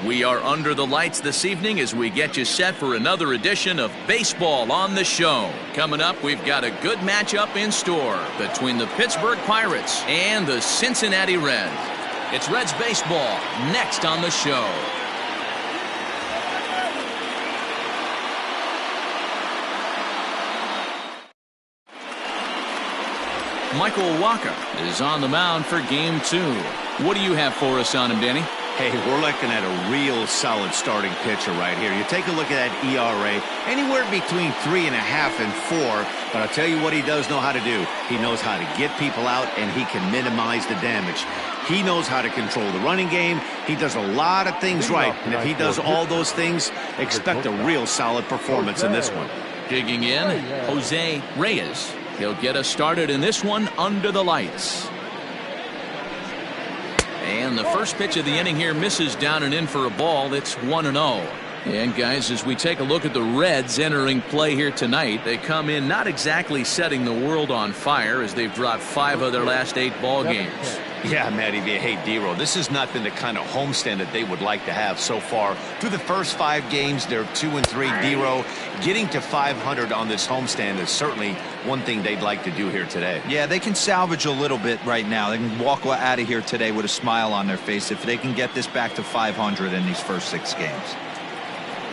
We are under the lights this evening as we get you set for another edition of Baseball on the Show. Coming up, we've got a good matchup in store between the Pittsburgh Pirates and the Cincinnati Reds. It's Reds baseball next on the show. Michael Walker is on the mound for Game 2. What do you have for us on him, Danny? Hey, we're looking at a real solid starting pitcher right here. You take a look at that ERA, anywhere between 3.5 and 4. But I'll tell you what he does know how to do. He knows how to get people out, and he can minimize the damage. He knows how to control the running game. He does a lot of things right. And if he does all those things, expect a real solid performance in this one. Digging in, Jose Reyes. He'll get us started in this one under the lights. And the first pitch of the inning here misses down and in for a ball. It's 1-0. And guys, as we take a look at the Reds entering play here tonight, they come in not exactly setting the world on fire as they've dropped 5 of their last 8 ball games. Yeah, Matty, hey, D-Roll, this is not the kind of homestand that they would like to have so far. Through the first 5 games, they're 2-3. D-Roll, getting to 500 on this homestand is certainly one thing they'd like to do here today. Yeah, they can salvage a little bit right now. They can walk out of here today with a smile on their face if they can get this back to 500 in these first 6 games.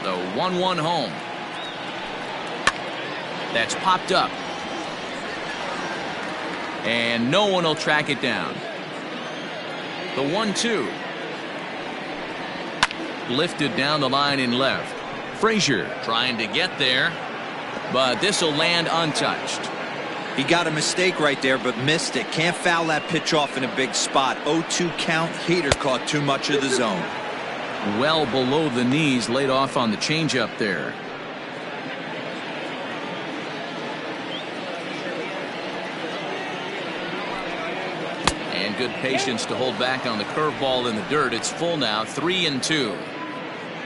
The 1-1 home. That's popped up. And no one will track it down. The 1-2. Lifted down the line in left. Frazier trying to get there, but this will land untouched. He got a mistake right there, but missed it. Can't foul that pitch off in a big spot. 0-2 count. Heater caught too much of the zone. Well below the knees, laid off on the changeup there. And good patience to hold back on the curveball in the dirt. It's full now, 3-2.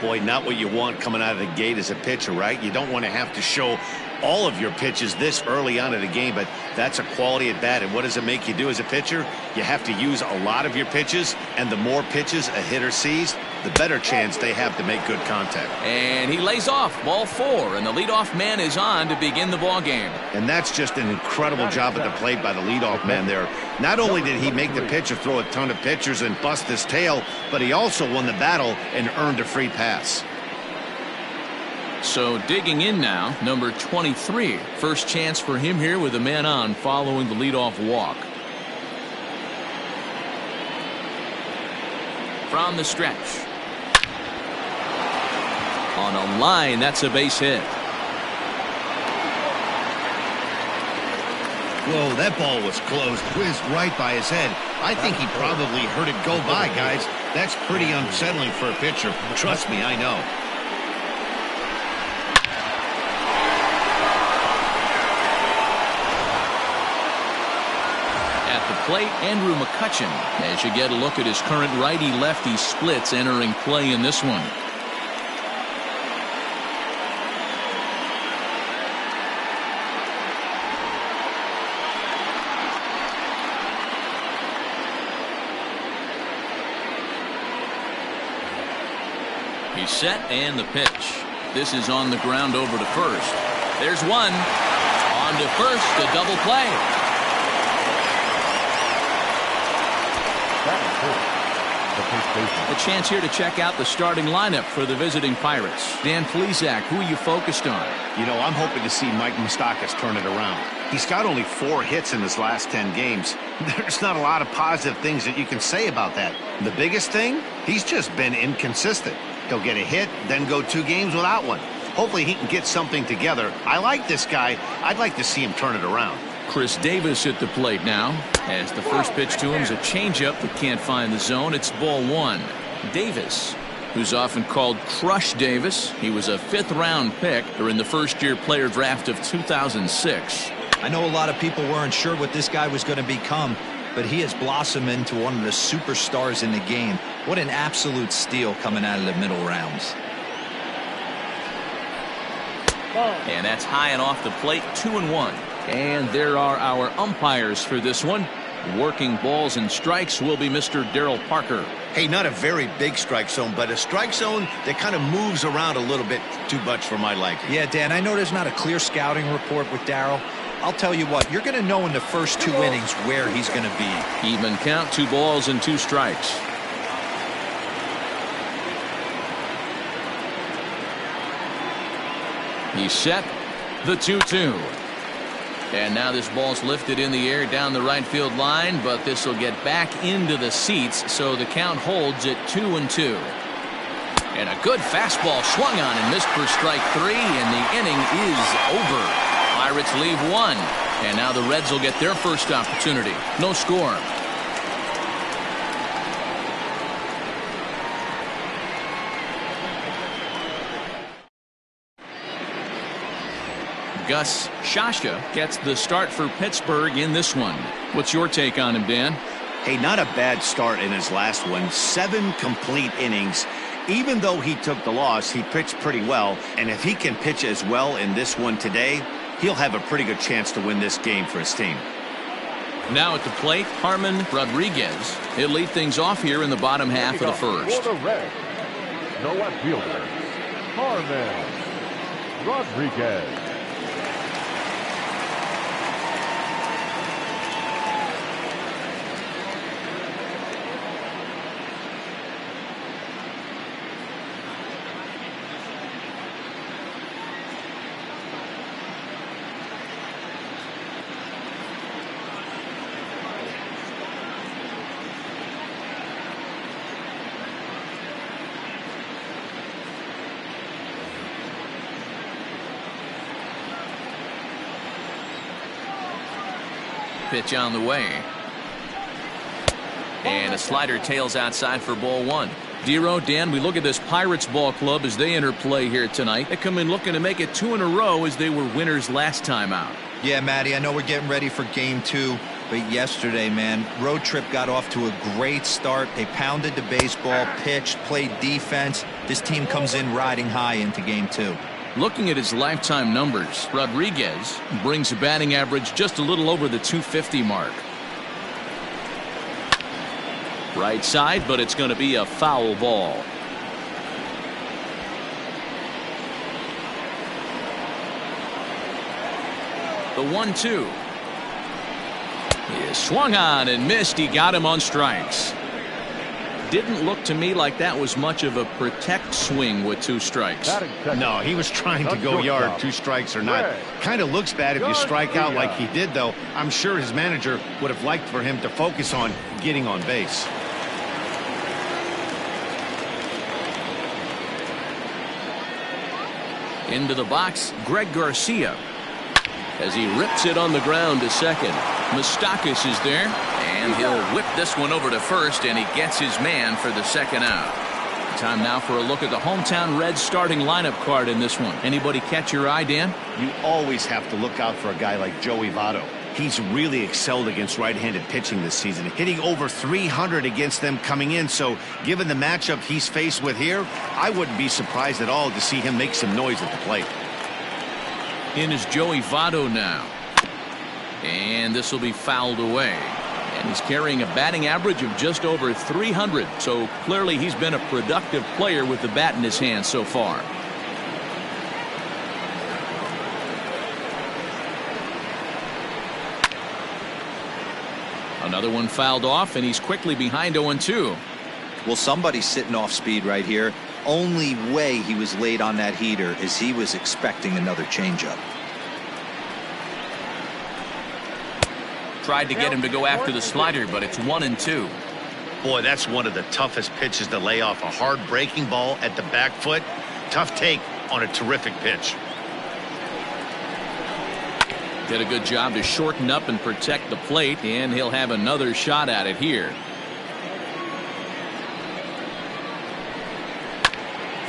Boy, not what you want coming out of the gate as a pitcher, right? You don't want to have to show all of your pitches this early on in the game, but that's a quality at bat. And what does it make you do as a pitcher? You have to use a lot of your pitches, and the more pitches a hitter sees, the better chance they have to make good contact. And he lays off, ball 4, and the leadoff man is on to begin the ball game. And that's just an incredible job at the plate by the leadoff man there. Not only did he make the pitcher throw a ton of pitchers and bust his tail, but he also won the battle and earned a free pass. So digging in now, number 23. First chance for him here with a man on following the leadoff walk. From the stretch. On a line, that's a base hit. Whoa, that ball was close, whizzed right by his head. I think he probably heard it go by, guys. That's pretty unsettling for a pitcher. Trust me, I know. At the plate, Andrew McCutchen, as you get a look at his current righty-lefty splits entering play in this one. He's set, and the pitch. This is on the ground over to first. There's one. On to first, a double play. A chance here to check out the starting lineup for the visiting Pirates. Dan Plesac, who are you focused on? You know, I'm hoping to see Mike Moustakas turn it around. He's got only 4 hits in his last 10 games. There's not a lot of positive things that you can say about that. The biggest thing, he's just been inconsistent. He'll get a hit, then go 2 games without one. Hopefully he can get something together. I like this guy. I'd like to see him turn it around. Chris Davis at the plate now, as the first pitch to him is a changeup that can't find the zone. It's ball 1. Davis, who's often called Crush Davis. He was a 5th-round pick during the first-year player draft of 2006. I know a lot of people weren't sure what this guy was going to become, but he has blossomed into one of the superstars in the game. What an absolute steal coming out of the middle rounds. And that's high and off the plate, 2-1. And there are our umpires for this one. Working balls and strikes will be Mr. Darryl Parker. Hey, not a very big strike zone, but a strike zone that kind of moves around a little bit too much for my liking. Yeah, Dan, I know there's not a clear scouting report with Darryl. I'll tell you what, you're going to know in the first 2 innings where he's going to be. Even count, 2 balls and 2 strikes. He's set. The 2-2. And now this ball's lifted in the air down the right field line, but this will get back into the seats, so the count holds at 2-2. And a good fastball swung on and missed for strike 3, and the inning is over. Pirates leave 1, and now the Reds will get their first opportunity. No score. Gus Shasha gets the start for Pittsburgh in this one. What's your take on him, Dan? Hey, not a bad start in his last one. 7 complete innings. Even though he took the loss, he pitched pretty well. And if he can pitch as well in this one today, he'll have a pretty good chance to win this game for his team. Now at the plate, Harman Rodriguez. He'll lead things off here in the bottom half of the first. For the Reds, no left fielder, Harman Rodriguez. Pitch on the way. And a slider tails outside for ball 1. Dero, Dan, we look at this Pirates ball club as they enter play here tonight. They come in looking to make it 2 in a row as they were winners last time out. Yeah, Matty, I know we're getting ready for game 2, but yesterday, man, road trip got off to a great start. They pounded the baseball, pitched, played defense. This team comes in riding high into game 2. Looking at his lifetime numbers, Rodriguez brings a batting average just a little over the 250 mark. Right side, but it's going to be a foul ball. The 1-2. He swung on and missed. He got him on strikes. Didn't look to me like that was much of a protect swing with 2 strikes. No, he was trying to go yard, 2 strikes or not. Kind of looks bad if you strike out like he did, though. I'm sure his manager would have liked for him to focus on getting on base. Into the box, Greg Garcia. As he rips it on the ground to second. Moustakas is there, and he'll whip this one over to first, and he gets his man for the second out. Time now for a look at the hometown Reds starting lineup card in this one. Anybody catch your eye, Dan? You always have to look out for a guy like Joey Votto. He's really excelled against right-handed pitching this season, hitting over 300 against them coming in. So given the matchup he's faced with here, I wouldn't be surprised at all to see him make some noise at the plate. In is Joey Votto now. And this will be fouled away. And he's carrying a batting average of just over 300. So clearly he's been a productive player with the bat in his hand so far. Another one fouled off, and he's quickly behind 0-2. Well, somebody's sitting off speed right here. Only way he was late on that heater is he was expecting another changeup. Tried to get him to go after the slider, but it's 1-2. Boy, that's one of the toughest pitches to lay off. A hard breaking ball at the back foot. Tough take on a terrific pitch. Did a good job to shorten up and protect the plate, and he'll have another shot at it here.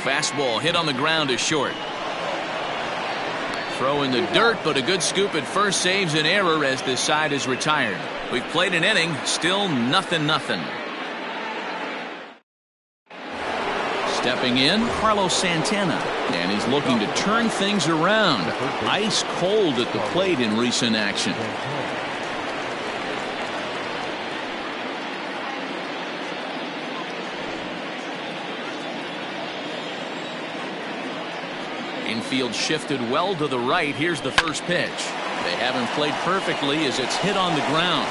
Fastball hit on the ground is short. Throw in the dirt, but a good scoop at first saves an error as this side is retired. We've played an inning, still 0-0. Stepping in, Carlos Santana, and he's looking to turn things around. Ice cold at the plate in recent action. field shifted well to the right. Here's the first pitch. They haven't played perfectly as it's hit on the ground.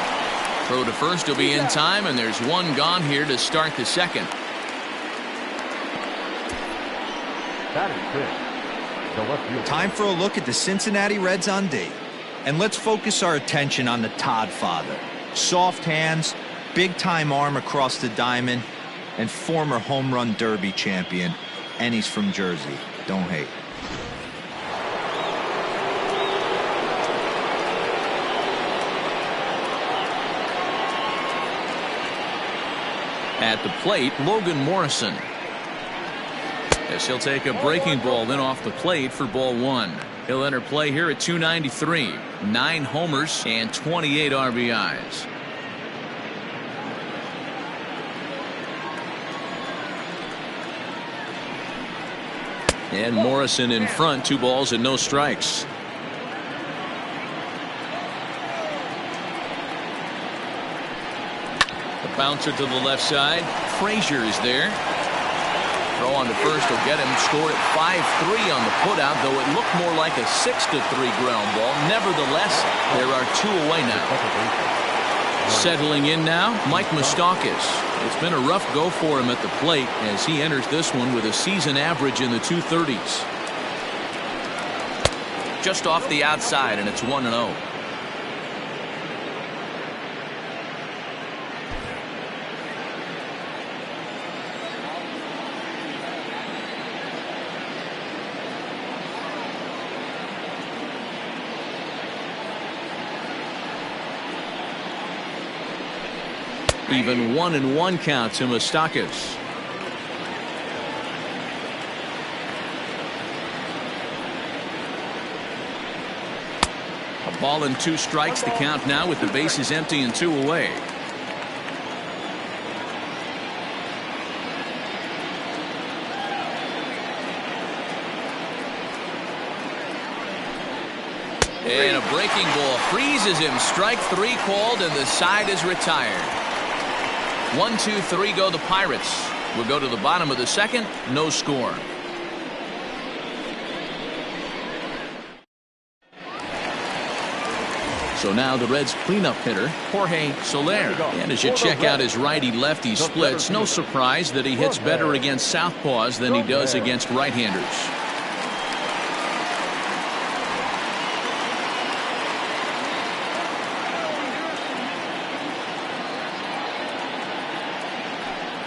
Throw to first will be in time, and there's one gone here to start the second. That is the left field. Time for a look at the Cincinnati Reds on D. And let's focus our attention on the Todd father. Soft hands, big-time arm across the diamond, and former home run derby champion. And he's from Jersey. Don't hate. At the plate, Logan Morrison. As he'll take a breaking ball then off the plate for ball one. He'll enter play here at 293. 9 homers and 28 RBIs. And Morrison in front, 2 balls and no strikes. The bouncer to the left side. Frazier is there. Throw on to first will get him. Scored at 5-3 on the putout, though it looked more like a 6-3 ground ball. Nevertheless, there are 2 away now. Settling in now, Mike Moustakas. It's been a rough go for him at the plate as he enters this one with a season average in the 230s. Just off the outside, and it's 1-0. Even 1-1 count to Moustakas. A ball and 2 strikes, the count now with the bases empty and 2 away. And a breaking ball freezes him. Strike 3 called, and the side is retired. 1-2-3 go the Pirates. We'll go to the bottom of the second. No score. So now the Reds cleanup hitter, Jorge Soler. And as you check out his righty-lefty splits, no surprise that he hits better against southpaws than he does against right-handers.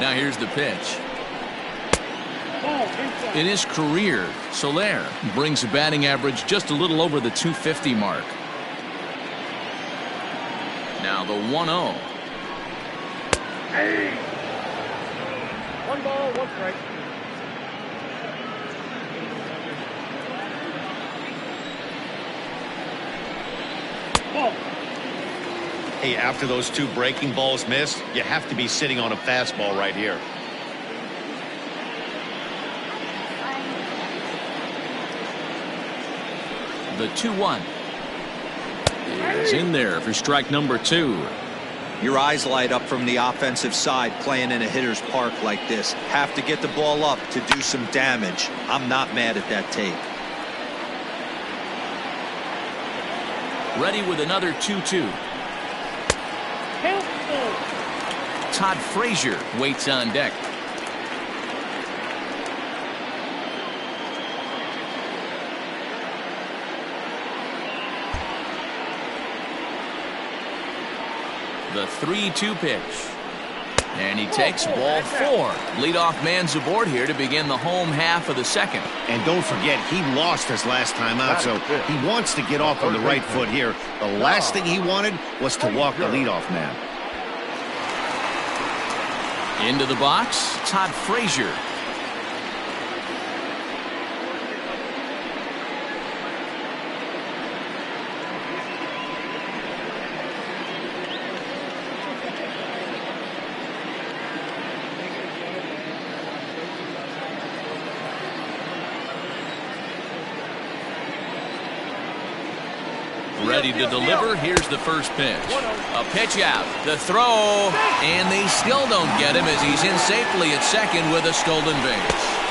Now here's the pitch. In his career, Soler brings a batting average just a little over the 250 mark. Now the 1-0. Hey. 1 ball, 1 strike. Ball. Hey, after those 2 breaking balls missed, you have to be sitting on a fastball right here. The 2-1 is in there for strike number 2. Your eyes light up from the offensive side playing in a hitter's park like this. Have to get the ball up to do some damage. I'm not mad at that tape. Ready with another 2-2. Todd Frazier waits on deck. The 3-2 pitch. And he takes ball 4. Leadoff man's aboard here to begin the home half of the second. And don't forget, he lost his last time out, so he wants to get off on the right foot here. The last thing he wanted was to walk the leadoff man. Into the box, Todd Frazier. Ready to deliver. Here's the first pitch. A pitch out. The throw. And they still don't get him as he's in safely at second with a stolen base.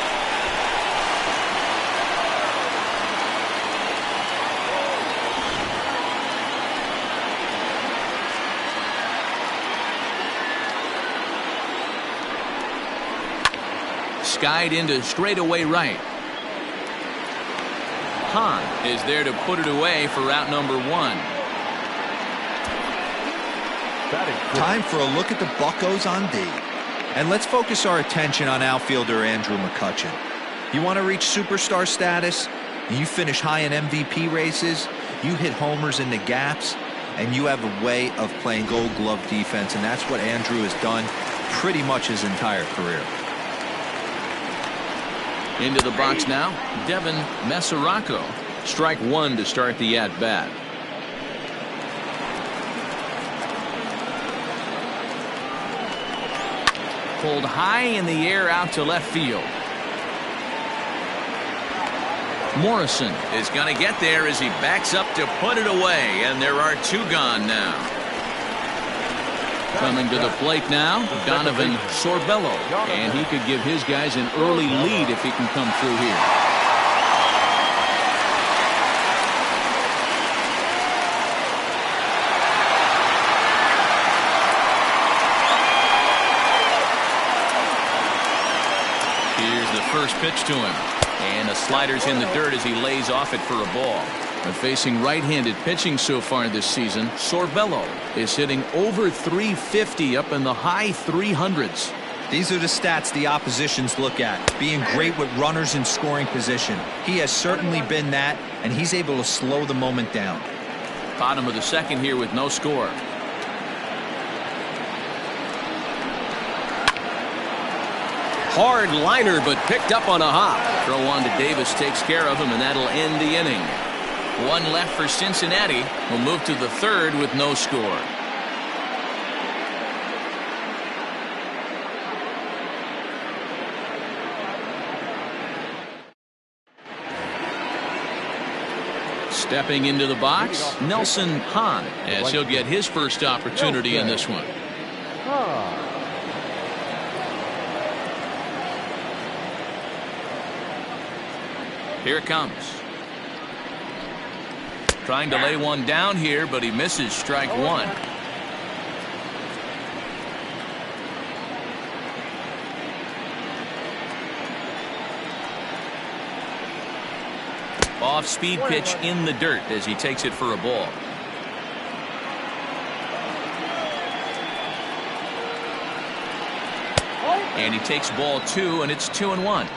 skied into straightaway right. Hahn is there to put it away for out number 1. Time for a look at the Buccos on D. And let's focus our attention on outfielder Andrew McCutchen. You want to reach superstar status? You finish high in MVP races, you hit homers in the gaps, and you have a way of playing Gold Glove defense, and that's what Andrew has done pretty much his entire career. Into the box now, Devin Mesoraco. Strike 1 to start the at-bat. Pulled high in the air out to left field. Morrison is going to get there as he backs up to put it away, and there are 2 gone now. Coming to the plate now, Donovan Sorbello, and he could give his guys an early lead if he can come through here. Here's the first pitch to him. And the slider's in the dirt as he lays off it for a ball. And facing right-handed pitching so far this season, Sorbello is hitting over 350 up in the high 300s. These are the stats the oppositions look at. Being great with runners in scoring position. He has certainly been that, and he's able to slow the moment down. Bottom of the second here with no score. Hard liner, but picked up on a hop. Throw on to Davis takes care of him, and that'll end the inning. 1 left for Cincinnati. We'll move to the 3rd with no score. Stepping into the box, Nelson Hahn, as he'll get his first opportunity in this one. Here it comes. Trying to lay one down here, but he misses strike 1. Off-speed pitch in the dirt as he takes it for a ball. And he takes ball 2, and it's 2-1.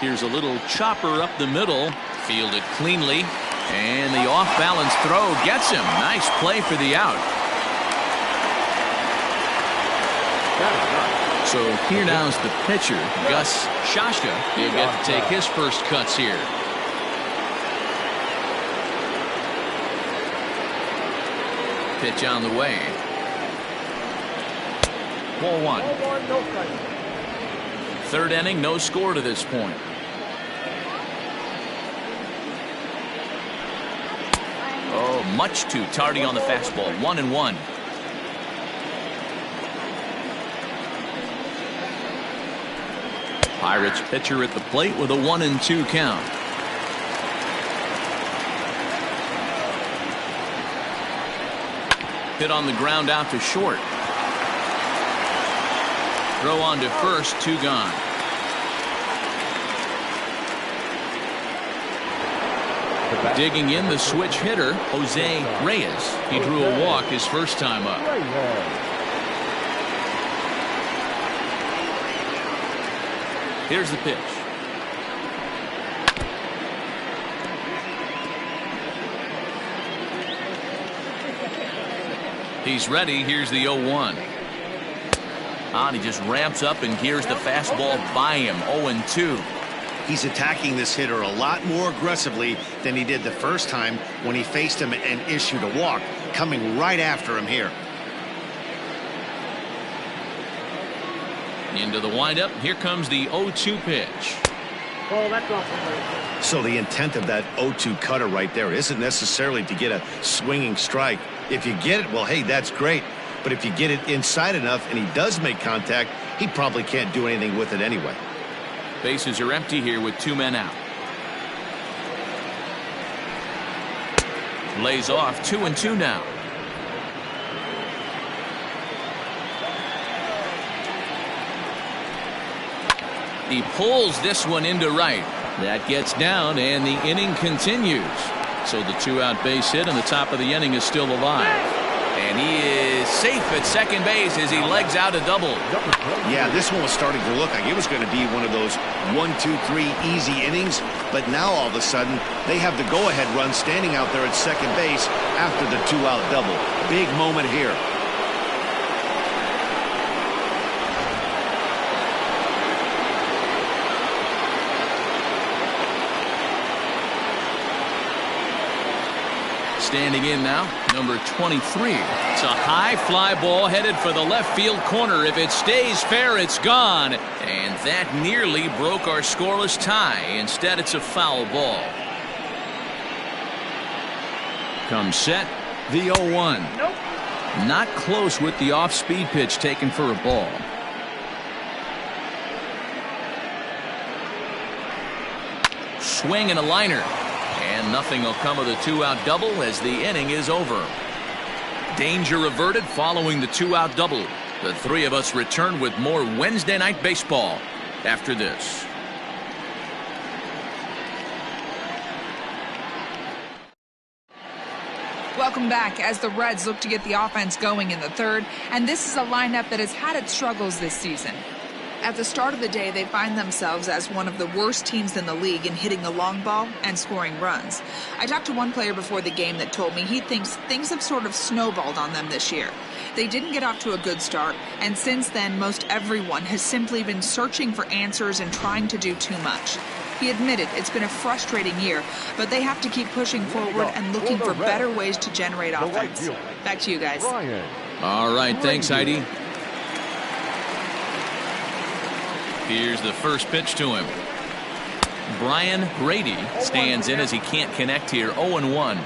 Here's a little chopper up the middle, fielded cleanly, and the off-balance throw gets him. Nice play for the out. So here now's the pitcher, Gus Shashka. He'll get to take his first cuts here. Pitch on the way. Ball 1. 3rd inning, no score to this point. Oh, much too tardy on the fastball. 1-1. Pirates pitcher at the plate with a 1-2 count. Hit on the ground out to short. Throw on to first, 2 gone. Digging in the switch hitter, Jose Reyes. He drew a walk his first time up. Here's the pitch. He's ready. Here's the 0-1. And he just ramps up and gears the fastball by him. 0-2. He's attacking this hitter a lot more aggressively than he did the first time when he faced him and issued a walk, coming right after him here. Into the windup. Here comes the 0-2 pitch. Oh, that's off. So the intent of that 0-2 cutter right there isn't necessarily to get a swinging strike. If you get it, well, hey, that's great. But if you get it inside enough and he does make contact, he probably can't do anything with it anyway. Bases are empty here with 2 men out. Lays off. 2-2 now. He pulls this one into right. That gets down, and the inning continues. So the 2-out base hit, and the top of the inning is still alive. And he is safe at second base as he legs out a double. Yeah, this one was starting to look like it was going to be one of those 1, 2, 3 easy innings. But now all of a sudden, they have the go-ahead run standing out there at second base after the 2-out double. Big moment here. Standing in now, number 23. It's a high fly ball headed for the left field corner. If it stays fair, it's gone. And that nearly broke our scoreless tie. Instead, it's a foul ball. Comes set, the 0-1. Nope. Not close with the off-speed pitch taken for a ball. Swing and a liner. And nothing will come of the 2-out double as the inning is over. Danger averted following the 2-out double. The three of us return with more Wednesday Night Baseball after this. Welcome back as the Reds look to get the offense going in the third, and this is a lineup that has had its struggles this season. At the start of the day, they find themselves as one of the worst teams in the league in hitting the long ball and scoring runs. I talked to one player before the game that told me he thinks things have sort of snowballed on them this year. They didn't get off to a good start, and since then, most everyone has simply been searching for answers and trying to do too much. He admitted it's been a frustrating year, but they have to keep pushing forward and looking for better ways to generate offense. Back to you guys. All right, thanks, Heidi. Here's the first pitch to him. Brian Grady stands in as he can't connect here. 0-1.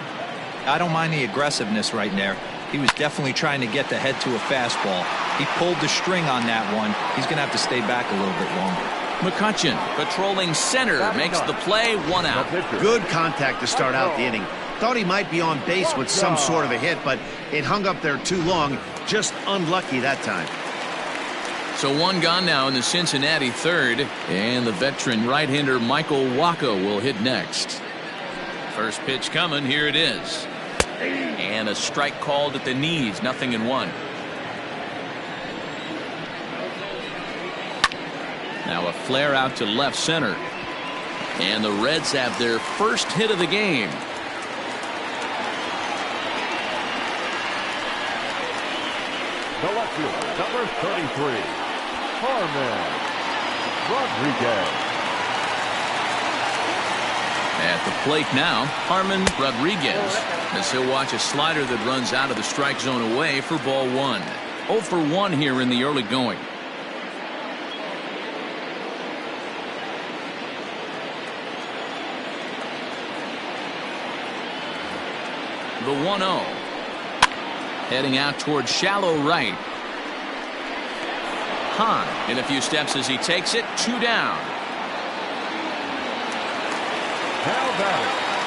I don't mind the aggressiveness right there. He was definitely trying to get the head to a fastball. He pulled the string on that one. He's going to have to stay back a little bit longer. McCutchen patrolling center makes the play. 1 out. Good contact to start out the inning. Thought he might be on base with some sort of a hit, but it hung up there too long. Just unlucky that time. So 1 gone now in the Cincinnati third, and the veteran right-hander Michael Wacha will hit next. First pitch coming, here it is. And a strike called at the knees, 0-1. Now a flare out to left center. And the Reds have their first hit of the game. The left fielder, number 33. Harman Rodriguez. At the plate now, Harman Rodriguez, as he'll watch a slider that runs out of the strike zone away for ball 1. 0 for 1 here in the early going. The 1-0. Heading out towards shallow right. Hahn in a few steps as he takes it. 2 down.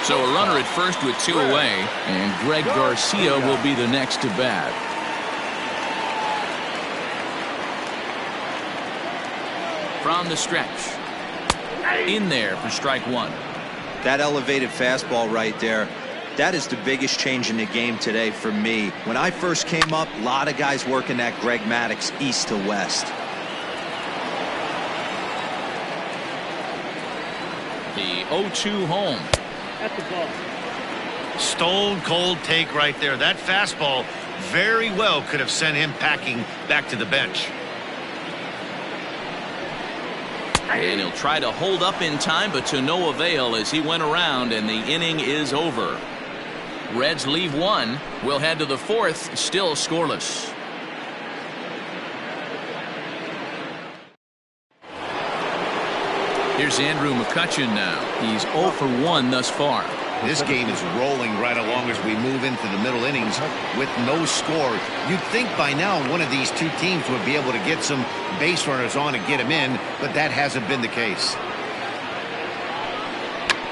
So a runner at first with 2 away, and Greg Garcia will be the next to bat. From the stretch. In there for strike 1. That elevated fastball right there. That is the biggest change in the game today for me. When I first came up, a lot of guys working that Greg Maddux east to west. The 0-2 home. That's the ball. Stone cold take right there. That fastball very well could have sent him packing back to the bench. And he'll try to hold up in time, but to no avail as he went around, and the inning is over. Reds leave 1. We'll head to the 4th, still scoreless. Here's Andrew McCutchen now. He's 0 for 1 thus far. This game is rolling right along as we move into the middle innings with no score. You'd think by now one of these two teams would be able to get some base runners on and get them in, but that hasn't been the case.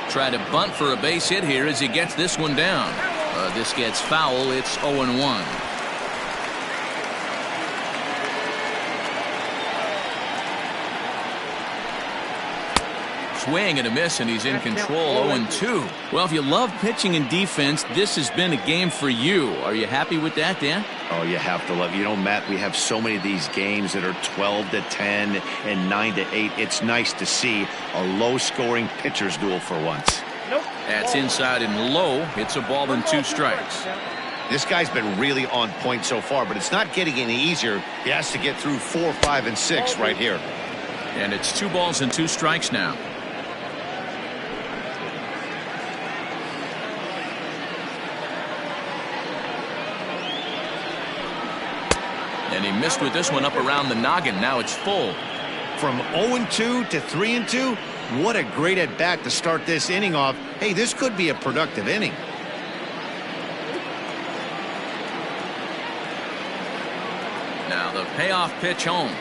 Try to bunt for a base hit here as he gets this one down. This gets foul. It's 0-1. swing and a miss, and he's in control. 0-2. Well, if you love pitching and defense, this has been a game for you. Are you happy with that, Dan? Oh, you have to love. You know, Matt, we have so many of these games that are 12-10 and 9-8. It's nice to see a low-scoring pitcher's duel for once. That's inside and low. It's a ball and 2 strikes. This guy's been really on point so far, but it's not getting any easier. He has to get through 4, 5, and 6 right here. And it's 2 balls and 2 strikes now. And he missed with this one up around the noggin. Now it's full. From 0-2 to 3-2, what a great at-bat to start this inning off. Hey, this could be a productive inning. Now the payoff pitch home.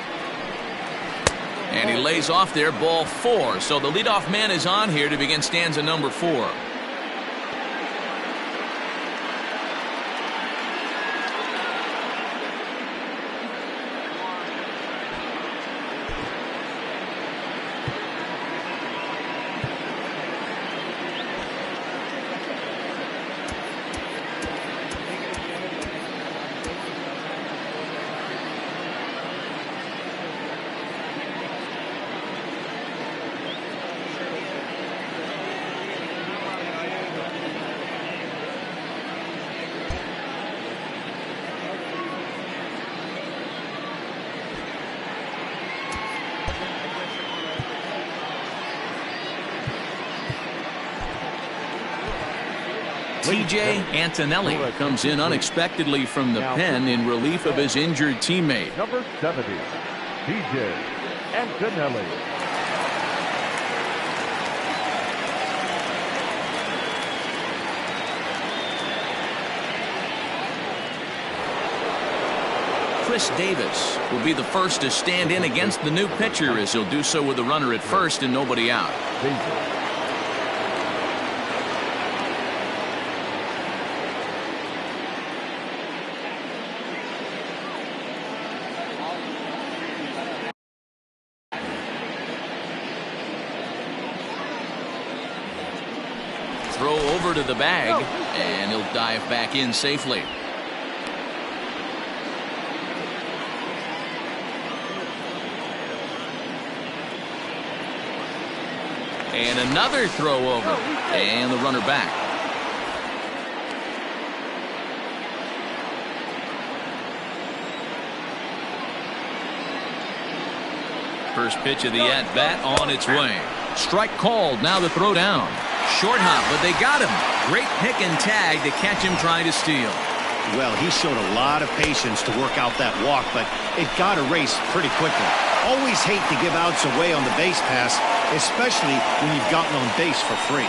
And he lays off there, ball 4. So the leadoff man is on here to begin stanza number 4. T.J. Antonelli comes in unexpectedly from the pen in relief of his injured teammate. Number 70, T.J. Antonelli. Chris Davis will be the first to stand in against the new pitcher, as he'll do so with a runner at first and nobody out. Davis. Throw over to the bag, and he'll dive back in safely. And another throw over, and the runner back. First pitch of the at-bat on its way. Strike called, now the throw down. Short hop, but they got him. Great pick and tag to catch him trying to steal. Well, he showed a lot of patience to work out that walk, but it got erased pretty quickly. Always hate to give outs away on the base pass, especially when you've gotten on base for free.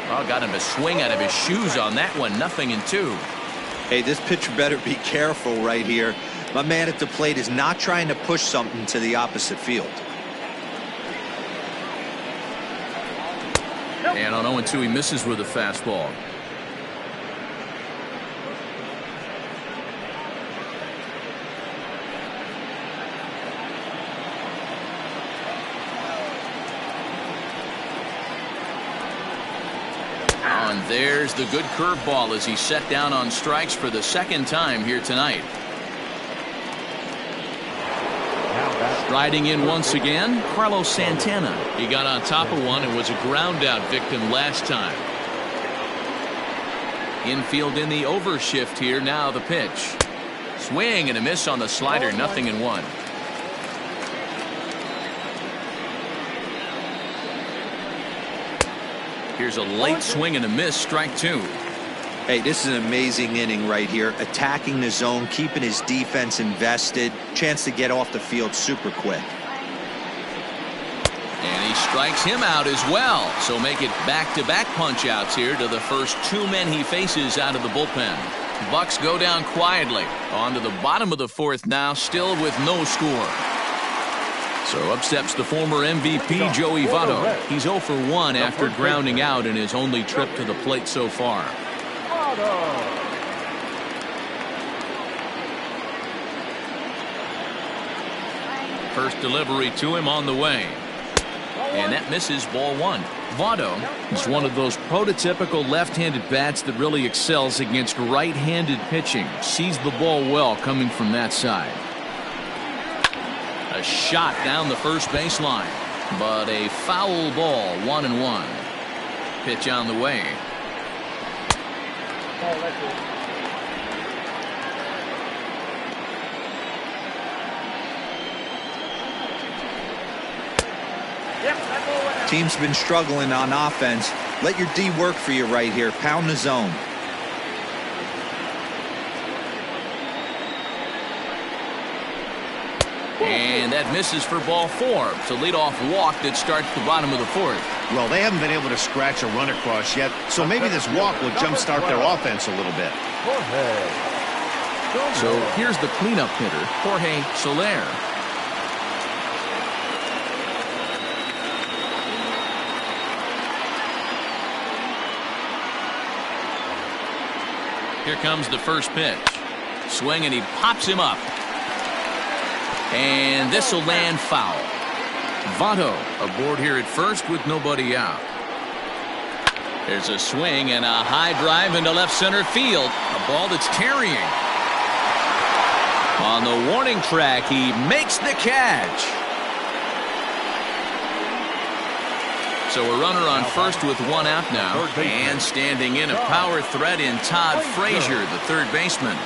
Well, got him to swing out of his shoes on that one. 0-2. Hey, this pitcher better be careful right here. My man at the plate is not trying to push something to the opposite field. And on 0-2, he misses with a fastball. And there's the good curveball as he's set down on strikes for the second time here tonight. Riding in once again, Carlos Santana. He got on top of one and was a ground out victim last time. Infield in the overshift here. Now the pitch. Swing and a miss on the slider. 0-1. Here's a late swing and a miss. Strike 2. Hey, this is an amazing inning right here. Attacking the zone, keeping his defense invested. Chance to get off the field super quick. And he strikes him out as well. So make it back-to-back punch-outs here to the first 2 men he faces out of the bullpen. Bucks go down quietly. On to the bottom of the 4th now, still with no score. So up steps the former MVP Joey Votto. He's 0 for 1 after grounding out in his only trip to the plate so far. First delivery to him on the way. And that misses, ball one. Votto is one of those prototypical left-handed bats that really excels against right-handed pitching. Sees the ball well coming from that side. A shot down the first baseline, but a foul ball, 1-1. Pitch on the way. Team's been struggling on offense. Let your D work for you right here. Pound the zone. And that misses for ball four. It's a leadoff walk that starts the bottom of the fourth. Well, they haven't been able to scratch a run across yet, so maybe this walk will jumpstart their offense a little bit. So here's the cleanup hitter, Jorge Soler. Here comes the first pitch. Swing, and he pops him up. And this will land foul. Votto aboard here at first with nobody out. There's a swing and a high drive into left center field. A ball that's carrying. On the warning track, he makes the catch. So a runner on first with one out now. And standing in, a power threat in Todd Frazier, the third baseman.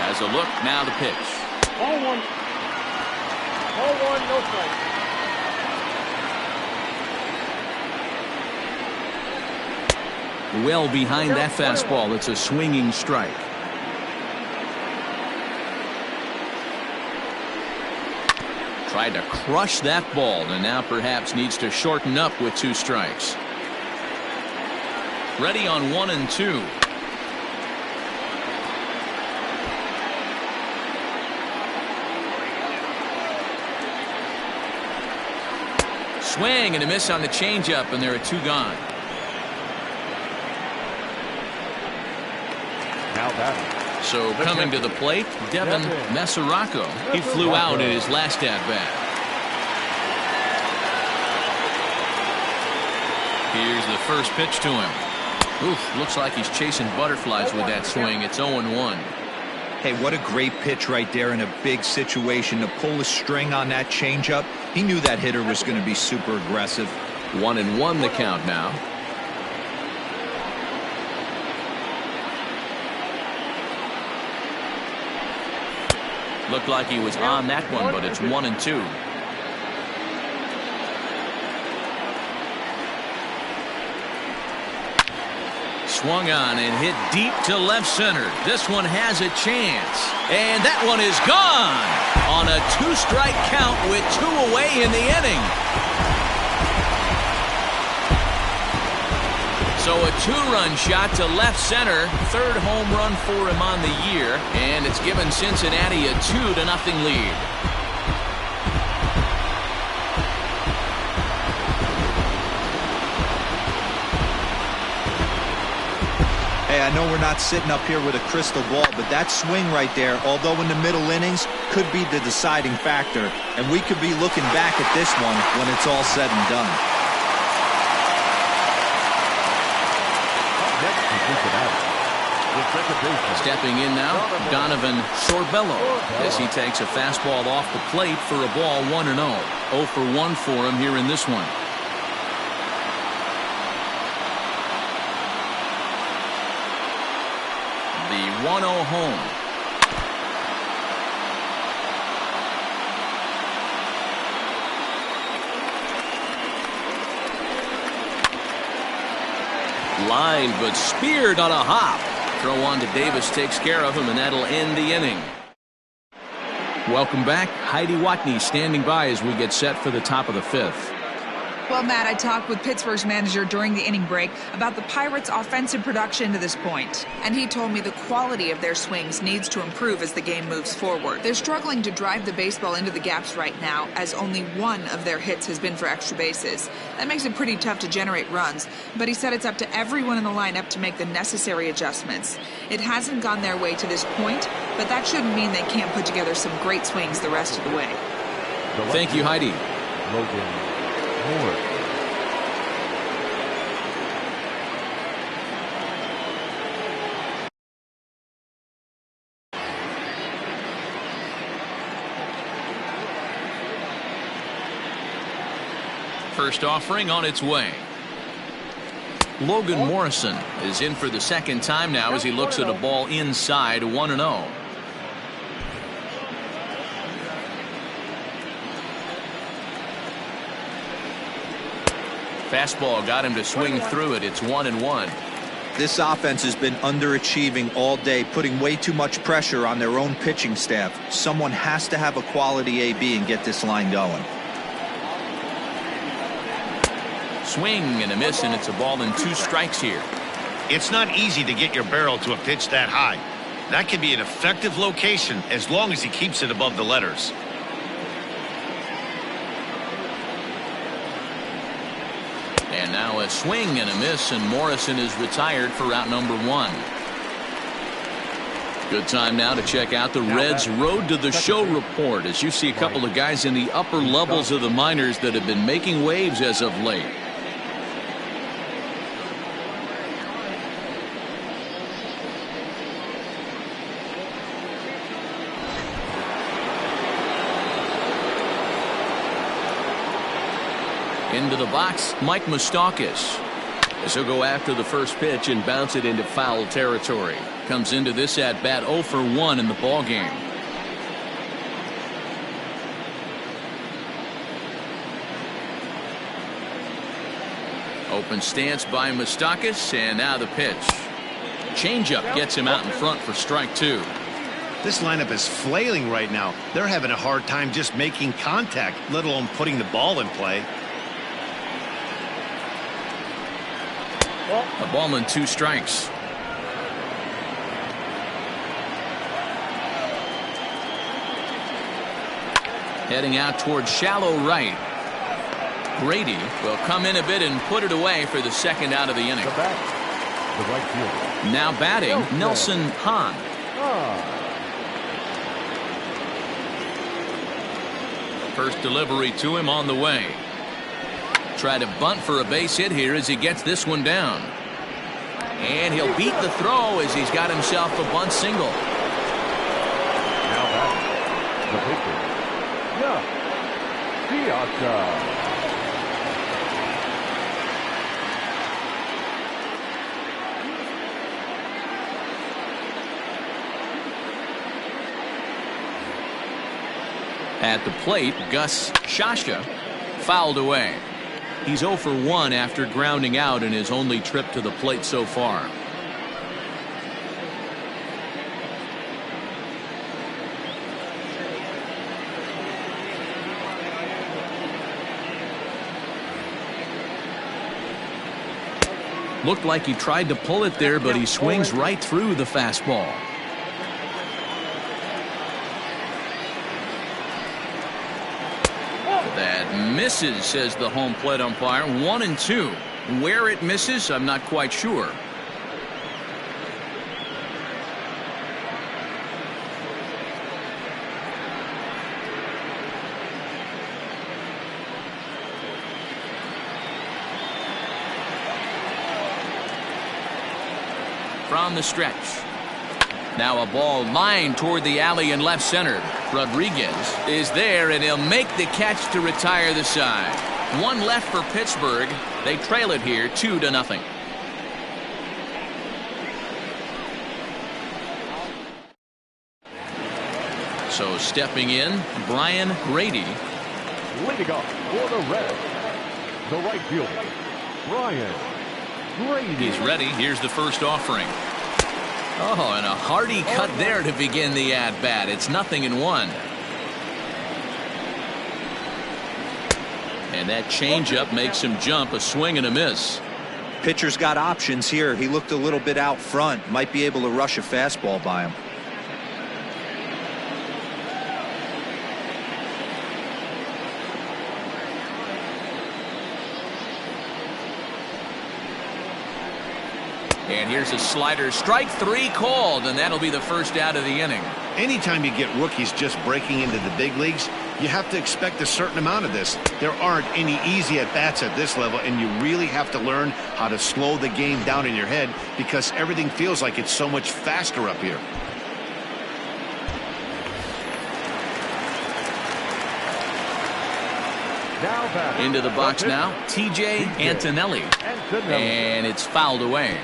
Has a look, now the pitch. Ball one. Ball one, no strike. Well behind that fastball. It's a swinging strike. Tried to crush that ball, and now perhaps needs to shorten up with two strikes. Ready on 1 and 2. Swing and a miss on the changeup, and there are two gone. Now batting. So coming to the plate, Devin Mesoraco. He flew out in his last at-bat. Here's the first pitch to him. Oof, looks like he's chasing butterflies with that swing. It's 0-1. Hey, what a great pitch right there in a big situation to pull a string on that changeup. He knew that hitter was going to be super aggressive. 1-1 the count now. Looked like he was on that one, but it's 1-2. Swung on and hit deep to left center. This one has a chance. And that one is gone on a two-strike count with 2 away in the inning. So a 2-run shot to left center. Third home run for him on the year. And it's given Cincinnati a 2-0 lead. Hey, I know we're not sitting up here with a crystal ball, but that swing right there, although in the middle innings, could be the deciding factor. And we could be looking back at this one when it's all said and done. Stepping in now, Donovan Sorbello, as he takes a fastball off the plate for a ball 1-0. 0 for 1 for him here in this one. The 1-0 home. Line, but speared on a hop. Throw on to Davis takes care of him, and that'll end the inning. Welcome back. Heidi Watney standing by as we get set for the top of the 5th. Well, Matt, I talked with Pittsburgh's manager during the inning break about the Pirates' offensive production to this point, and he told me the quality of their swings needs to improve as the game moves forward. They're struggling to drive the baseball into the gaps right now, as only one of their hits has been for extra bases. That makes it pretty tough to generate runs, but he said it's up to everyone in the lineup to make the necessary adjustments. It hasn't gone their way to this point, but that shouldn't mean they can't put together some great swings the rest of the way. Thank you, Heidi. Logan Moore. First offering on its way. Logan Morrison is in for the second time now as he looks at a ball inside 1-0. Fastball got him to swing through it. It's 1-1. This offense has been underachieving all day, putting way too much pressure on their own pitching staff. Someone has to have a quality AB and get this line going. Swing and a miss, and it's a ball and 2 strikes here. It's not easy to get your barrel to a pitch that high. That can be an effective location as long as he keeps it above the letters. And now a swing and a miss, and Morrison is retired for out number 1. Good time now to check out the Reds' Road to the Show report, as you see a couple of guys in the upper levels of the minors that have been making waves as of late. Into the box, Mike Moustakas, as he'll go after the first pitch and bounce it into foul territory. Comes into this at bat 0 for 1 in the ball game. Open stance by Moustakas, and now the pitch. Changeup gets him out in front for strike 2. This lineup is flailing right now. They're having a hard time just making contact, let alone putting the ball in play. A ball and 2 strikes. Heading out towards shallow right. Grady will come in a bit and put it away for the second out of the inning. The right fielder. Now batting, Nelson Hahn. First delivery to him on the way. Try to bunt for a base hit here as he gets this one down. And he'll beat the throw as he's got himself a bunt single. Now batting, the pitcher. Fiata. At the plate, Gus Shasha fouled away. He's 0 for 1 after grounding out in his only trip to the plate so far. Looked like he tried to pull it there, but he swings right through the fastball. That misses, says the home plate umpire. 1-2. Where it misses, I'm not quite sure. From the stretch. Now a ball lined toward the alley in left center. Rodriguez is there, and he'll make the catch to retire the side. One left for Pittsburgh. They trail it here 2-0. So stepping in, Brian Grady. Leading off for the Reds, the right fielder, Brian Grady. He's ready. Here's the first offering. Oh, and a hearty cut there to begin the at-bat. It's 0-1. And that changeup makes him jump. A swing and a miss. Pitcher's got options here. He looked a little bit out front. Might be able to rush a fastball by him. And here's a slider. Strike 3 called, and that'll be the first out of the inning. Anytime you get rookies just breaking into the big leagues, you have to expect a certain amount of this. There aren't any easy at-bats at this level, and you really have to learn how to slow the game down in your head because everything feels like it's so much faster up here. Into the box now, T.J. Antonelli. And it's fouled away.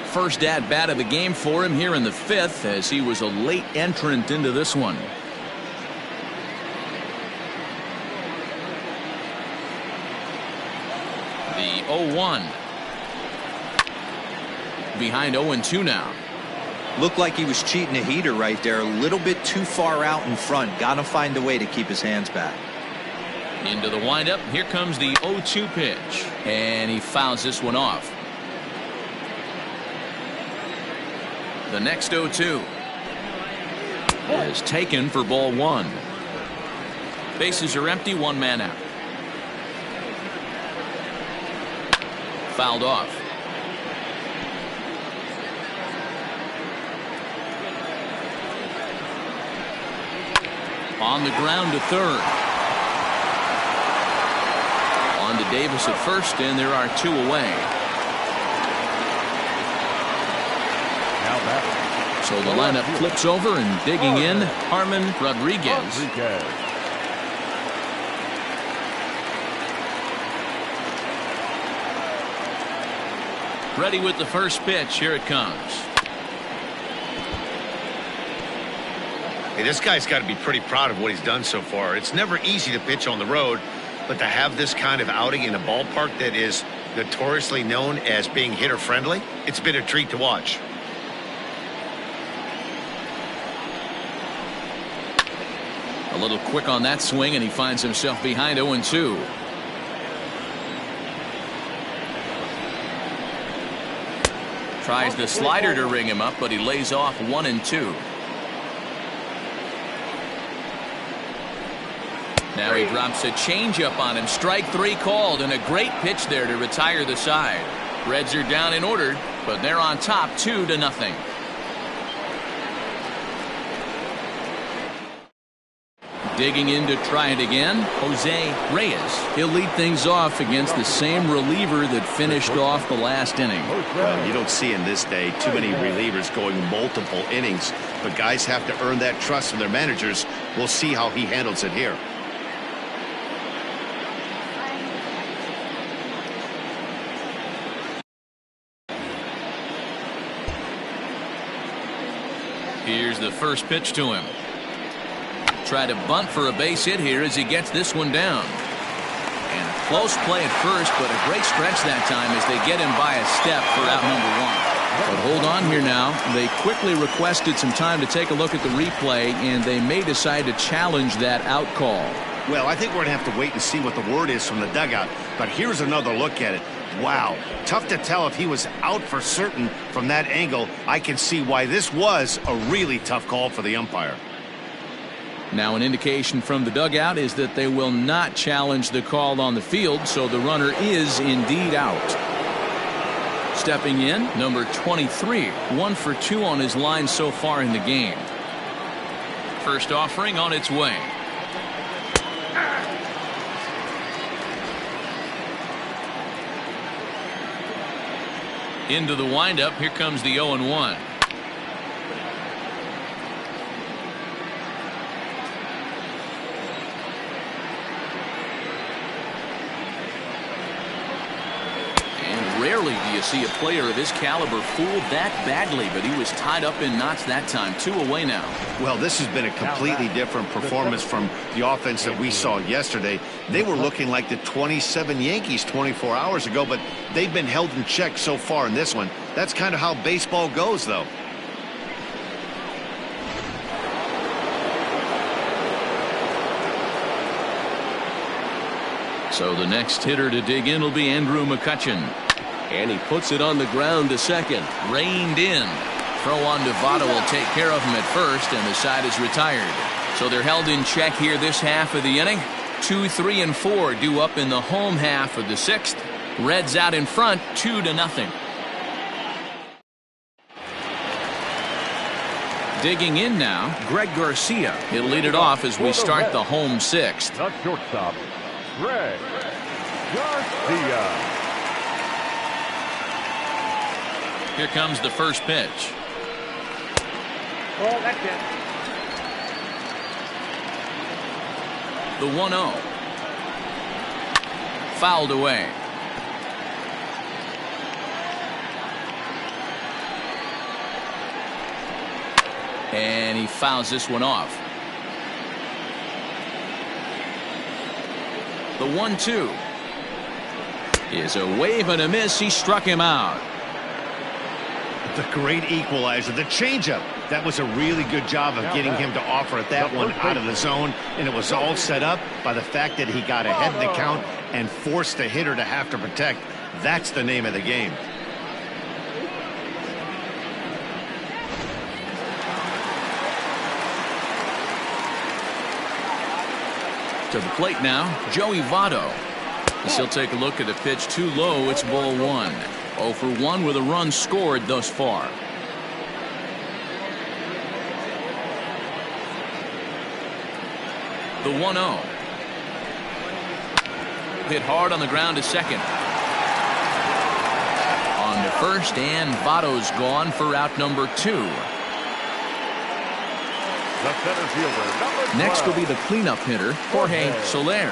First at-bat of the game for him here in the 5th, as he was a late entrant into this one. The 0-1. Behind 0-2 now. Looked like he was cheating a heater right there. A little bit too far out in front. Got to find a way to keep his hands back. Into the windup. Here comes the 0-2 pitch. And he fouls this one off. The next 0-2 is taken for ball 1. Bases are empty, 1 man out. Fouled off. On the ground to third. On to Davis at first, and there are 2 away. So the lineup flips over, and digging in, Harmon Rodriguez. Ready with the first pitch. Here it comes. Hey, this guy's got to be pretty proud of what he's done so far. It's never easy to pitch on the road, but to have this kind of outing in a ballpark that is notoriously known as being hitter-friendly, it's been a treat to watch. A little quick on that swing, and he finds himself behind 0-2. Tries the slider to ring him up, but he lays off 1-2. Now he drops a changeup on him. Strike 3 called, and a great pitch there to retire the side. Reds are down and ordered, but they're on top 2-0. Digging in to try it again, Jose Reyes. He'll lead things off against the same reliever that finished off the last inning. Well, you don't see in this day too many relievers going multiple innings, but guys have to earn that trust from their managers. We'll see how he handles it here. Here's the first pitch to him. Try to bunt for a base hit here as he gets this one down. And a close play at first, but a great stretch that time as they get him by a step for out number 1. But hold on here now. They quickly requested some time to take a look at the replay, and they may decide to challenge that out call. Well, I think we're going to have to wait and see what the word is from the dugout. But here's another look at it. Wow. Tough to tell if he was out for certain from that angle. I can see why this was a really tough call for the umpire. Now an indication from the dugout is that they will not challenge the call on the field, so the runner is indeed out. Stepping in, number 23, 1 for 2 on his line so far in the game. First offering on its way. Into the windup, here comes the 0-1. Rarely do you see a player of his caliber fooled that badly, but he was tied up in knots that time. 2 away now. Well, this has been a completely different performance from the offense that we saw yesterday. They were looking like the 27 Yankees 24 hours ago, but they've been held in check so far in this one. That's kind of how baseball goes, though. So the next hitter to dig in will be Andrew McCutchen. And he puts it on the ground to second. Reined in. Throw on to Votto will take care of him at first, and the side is retired. So they're held in check here this half of the inning. 2, 3, and 4 due up in the home half of the sixth. Reds out in front, 2-0. Digging in now, Greg Garcia. He'll lead it off as we start the home sixth. The shortstop, Greg Garcia. Here comes the first pitch. Oh, that's it. The 1-0. Fouled away. And he fouls this one off. The 1-2 is a wave and a miss. He struck him out. The great equalizer, the changeup. That was a really good job of getting him to offer at that one out of the zone, and it was all set up by the fact that he got ahead in the count and forced the hitter to have to protect. That's the name of the game. To the plate now, Joey Votto. As he'll take a look at the pitch too low. It's ball 1. 0 for 1 with a run scored thus far. The 1-0. Hit hard on the ground to second. On to first, and Votto's gone for out number 2. The center fielder, number 12. Next will be the cleanup hitter, Jorge Soler.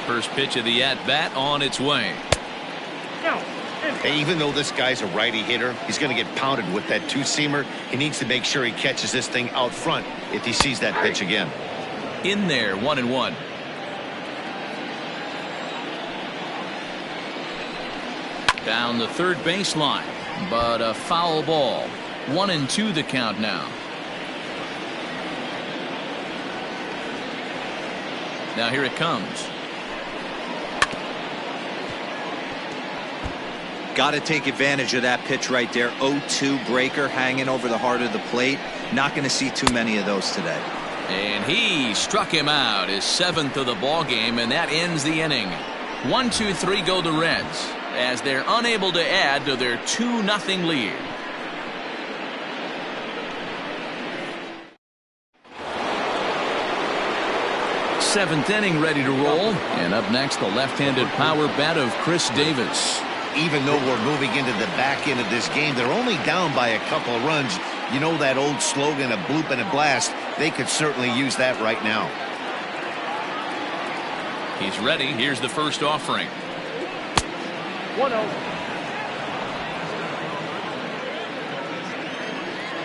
First pitch of the at-bat on its way. Hey, even though this guy's a righty hitter, he's going to get pounded with that two-seamer. He needs to make sure he catches this thing out front if he sees that pitch again. In there, 1-1. Down the third baseline, but a foul ball. 1-2 the count now. Now here it comes. Got to take advantage of that pitch right there. 0-2 breaker hanging over the heart of the plate. Not going to see too many of those today. And he struck him out, his 7th of the ball game, and that ends the inning. 1-2-3 go the Reds as they're unable to add to their 2-0 lead. Seventh inning ready to roll, and up next the left-handed power bat of Chris Davis. Even though we're moving into the back end of this game, they're only down by a couple of runs. You know that old slogan, a bloop and a blast. They could certainly use that right now. He's ready. Here's the first offering. 1-0.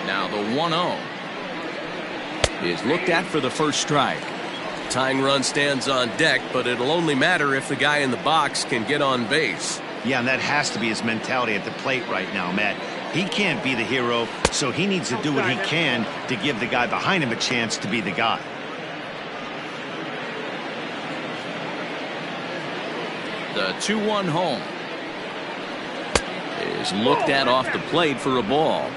Now the 1-0 is looked at for the first strike. Tying run stands on deck, but it'll only matter if the guy in the box can get on base. Yeah, and that has to be his mentality at the plate right now, Matt. He can't be the hero, so he needs to do what he can to give the guy behind him a chance to be the guy. The 2-1 home is looked at off the plate for a ball.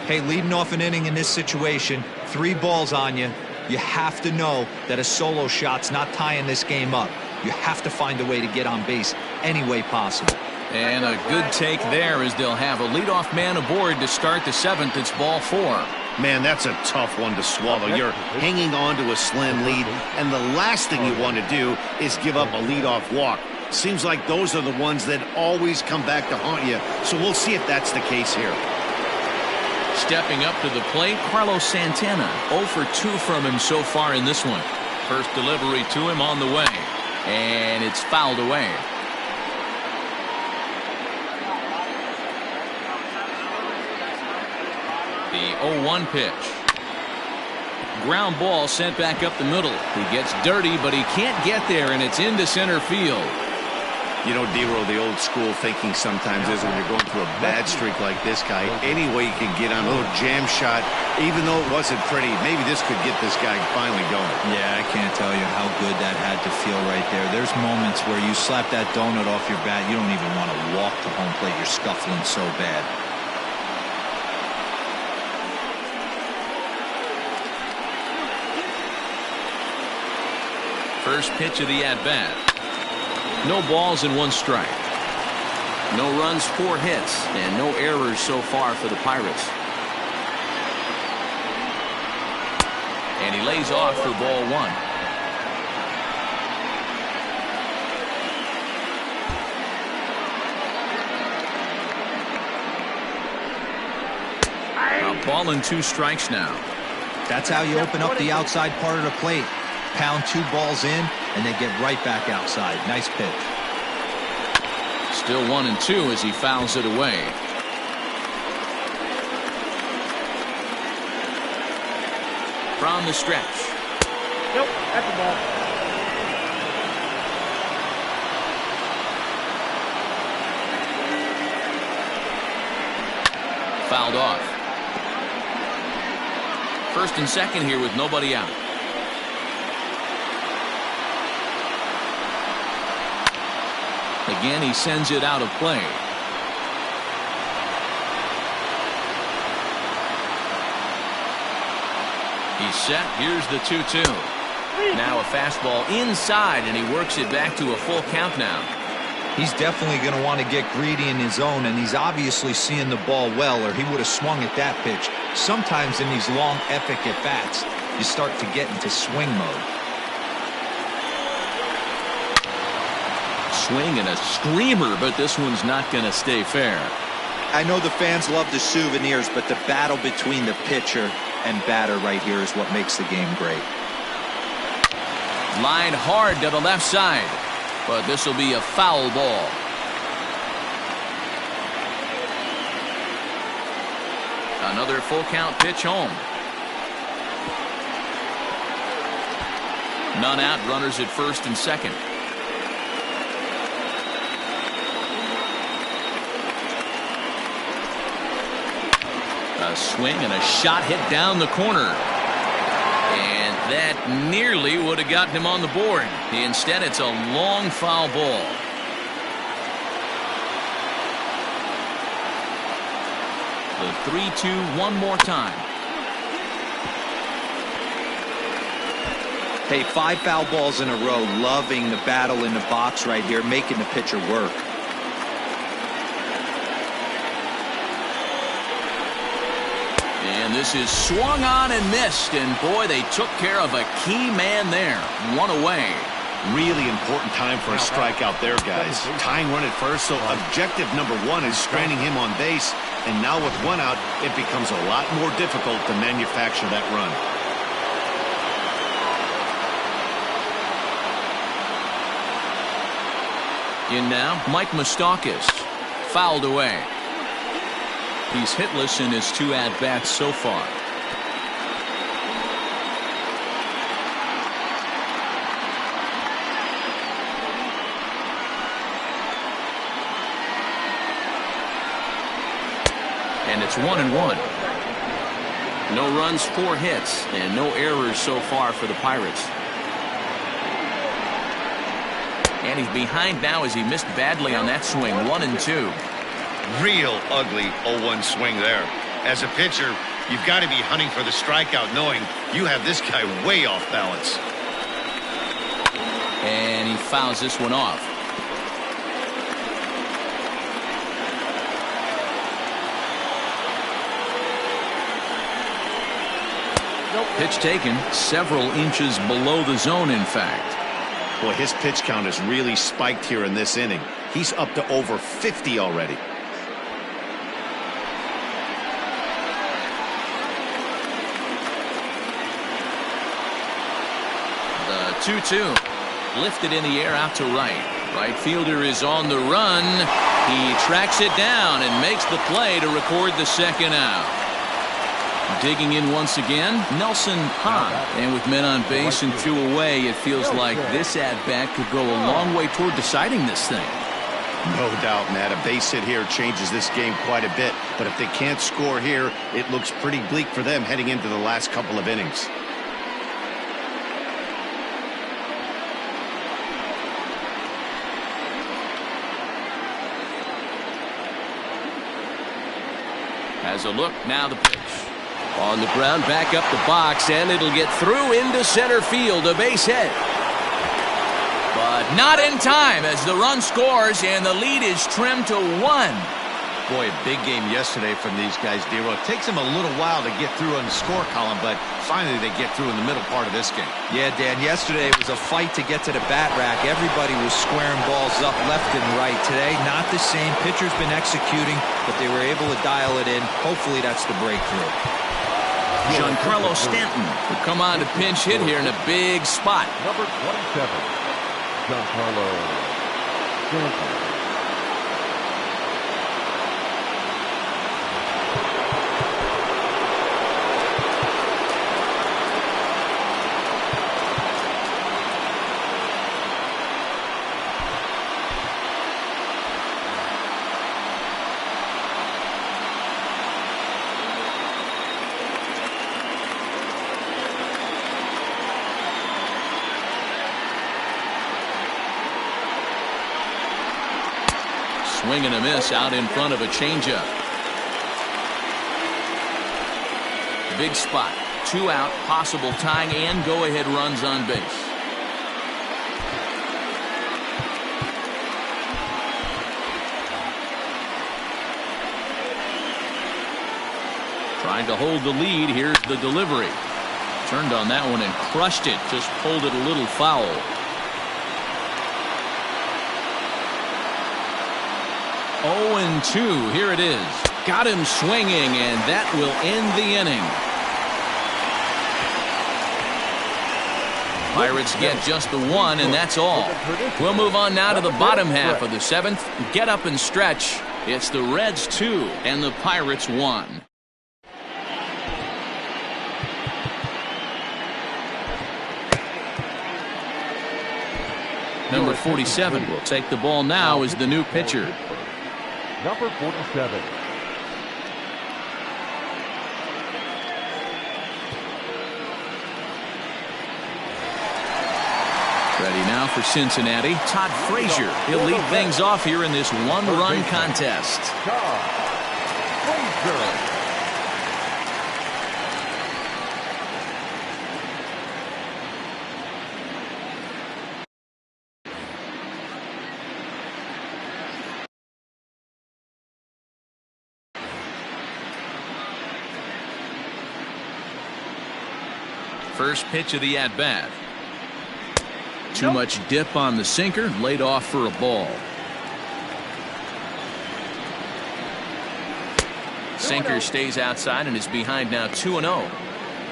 Hey, leading off an inning in this situation, 3 balls on you. You have to know that a solo shot's not tying this game up. You have to find a way to get on base any way possible. And a good take there as they'll have a leadoff man aboard to start the 7th. It's ball 4. Man, that's a tough one to swallow. You're hanging on to a slim lead, and the last thing you want to do is give up a leadoff walk. Seems like those are the ones that always come back to haunt you, so we'll see if that's the case here. Stepping up to the plate, Carlos Santana. 0 for 2 from him so far in this one. First delivery to him on the way, and it's fouled away. The 0-1 pitch. Ground ball sent back up the middle. He gets dirty, but he can't get there, and it's into center field. You know, D-Roll, the old school thinking sometimes is when you're going through a bad streak like this guy, any way you can get on a little jam shot, even though it wasn't pretty, maybe this could get this guy finally going. Yeah, I can't tell you how good that had to feel right there. There's moments where you slap that donut off your bat, you don't even want to walk to home plate. You're scuffling so bad. First pitch of the at-bat. No balls and 1 strike. No runs, 4 hits, and no errors so far for the Pirates. And he lays off for ball 1. A ball and 2 strikes now. That's how you open up the outside part of the plate. Pound 2 balls in, and they get right back outside. Nice pitch. Still 1-2 as he fouls it away. From the stretch. Nope, that's the ball. Fouled off. First and second here with nobody out. Again, he sends it out of play. He's set. Here's the 2-2. Now a fastball inside, and he works it back to a full count now. He's definitely going to want to get greedy in his zone, and he's obviously seeing the ball well, or he would have swung at that pitch. Sometimes in these long, epic at-bats, you start to get into swing mode. Swing and a screamer, but this one's not going to stay fair. I know the fans love the souvenirs, but the battle between the pitcher and batter right here is what makes the game great. Line hard to the left side, but this will be a foul ball. Another full count pitch home. None out, runners at first and second. A swing and a shot hit down the corner. And that nearly would have gotten him on the board. Instead, it's a long foul ball. The 3-2 one more time. Hey, 5 foul balls in a row. Loving the battle in the box right here, making the pitcher work. And this is swung on and missed, and boy, they took care of a key man there. 1 away. Really important time for a strikeout there, guys. Tying run at first, so objective number 1 is stranding him on base, and now with 1 out, it becomes a lot more difficult to manufacture that run. In now, Mike Moustakas. Fouled away. He's hitless in his 2 at-bats so far. And it's 1-1. No runs, 4 hits, and no errors so far for the Pirates. And he's behind now as he missed badly on that swing. 1-2. Real ugly 0-1 swing there. As a pitcher, you've got to be hunting for the strikeout, knowing you have this guy way off balance. And he fouls this one off. Pitch taken several inches below the zone, in fact. Boy, his pitch count has really spiked here in this inning. He's up to over 50 already. The 2-2 lifted in the air out to right. Right fielder is on the run. He tracks it down and makes the play to record the second out. Digging in once again, Nelson Hahn. And with men on base and 2 away, it feels like this at-bat could go a long way toward deciding this thing. No doubt, Matt. A base hit here changes this game quite a bit. But if they can't score here, it looks pretty bleak for them heading into the last couple of innings. Has a look, now the pitch. On the ground, back up the box, and it'll get through into center field, a base hit. But not in time as the run scores and the lead is trimmed to 1. Boy, a big game yesterday from these guys, Dero. It takes them a little while to get through on the score column, but finally they get through in the middle part of this game. Yeah, Dan, yesterday it was a fight to get to the bat rack. Everybody was squaring balls up left and right. Today, not the same. Pitcher's been executing, but they were able to dial it in. Hopefully that's the breakthrough. Giancarlo Stanton will come on to pinch hit here in a big spot. Number 27, Giancarlo Stanton. Swing and a miss out in front of a changeup. Big spot. 2 out, possible tying and go-ahead runs on base. Trying to hold the lead. Here's the delivery. Turned on that one and crushed it. Just pulled it a little foul. 0-2. Here it is. Got him swinging, and that will end the inning. Pirates get just the 1, and that's all. We'll move on now to the bottom half of the 7th. Get up and stretch. It's the Reds 2 and the Pirates 1. Number 47 will take the ball now as the new pitcher. Number 47. Ready now for Cincinnati. Todd Frazier. He'll lead things off here in this one-run contest. Todd Frazier. First pitch of the at-bat. Too much dip on the sinker, laid off for a ball. Sinker stays outside and is behind now 2-0.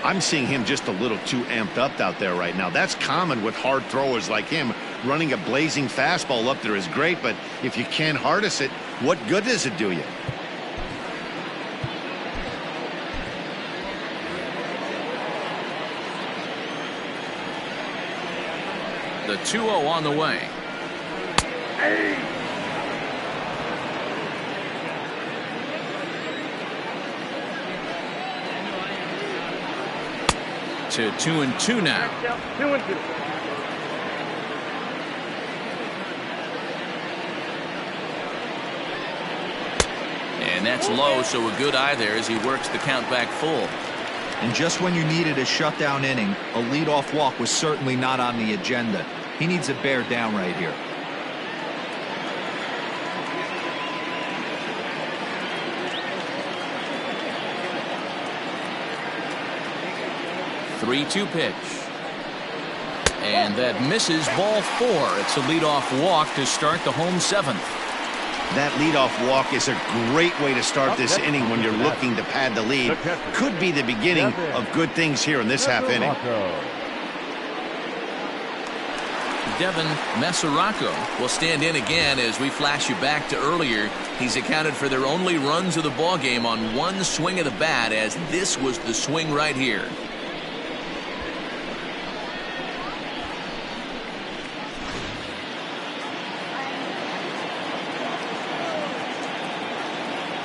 I'm seeing him just a little too amped up out there right now. That's common with hard throwers like him. Running a blazing fastball up there is great, but if you can't harness it, what good does it do you? The 2-0 on the way. To 2-2 now. 2-2. And that's low, so a good eye there as he works the count back full. And just when you needed a shutdown inning, a leadoff walk was certainly not on the agenda. He needs to bear down right here. Three-two pitch. And that misses ball 4. It's a leadoff walk to start the home 7th. That leadoff walk is a great way to start this inning when you're looking to pad the lead. Could be the beginning of good things here in this half inning. Devin Mesoraco will stand in again as we flash you back to earlier. He's accounted for their only runs of the ball game on one swing of the bat, as this was the swing right here.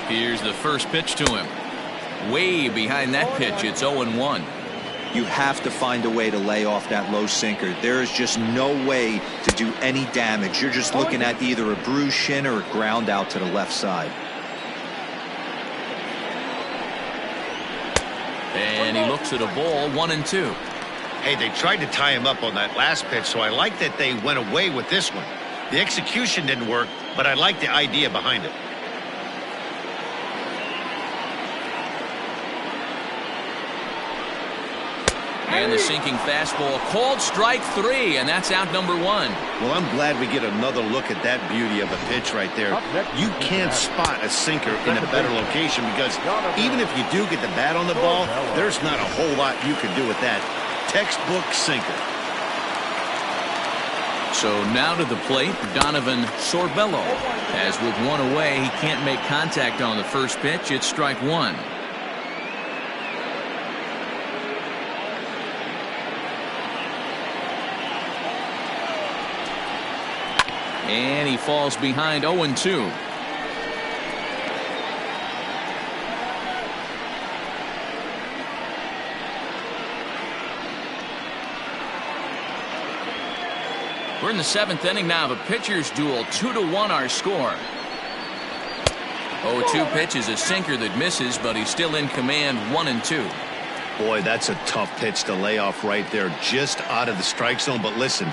Here's the first pitch to him. Way behind that pitch. It's 0-1. You have to find a way to lay off that low sinker. There is just no way to do any damage. You're just looking at either a bruised shin or a ground out to the left side. And he looks at a ball, 1-2. Hey, they tried to tie him up on that last pitch, so I like that they went away with this one. The execution didn't work, but I like the idea behind it. And the sinking fastball called strike 3, and that's out number 1. Well, I'm glad we get another look at that beauty of a pitch right there. You can't spot a sinker in a better location because even if you do get the bat on the ball, there's not a whole lot you can do with that. Textbook sinker. So now to the plate, Donovan Sorbello. As with one away, he can't make contact on the first pitch. It's strike 1. And he falls behind 0-2. We're in the 7th inning now of a pitcher's duel. 2-1 our score. 0-2 pitch is a sinker that misses, but he's still in command. 1-2. Boy, that's a tough pitch to lay off right there, just out of the strike zone. But listen,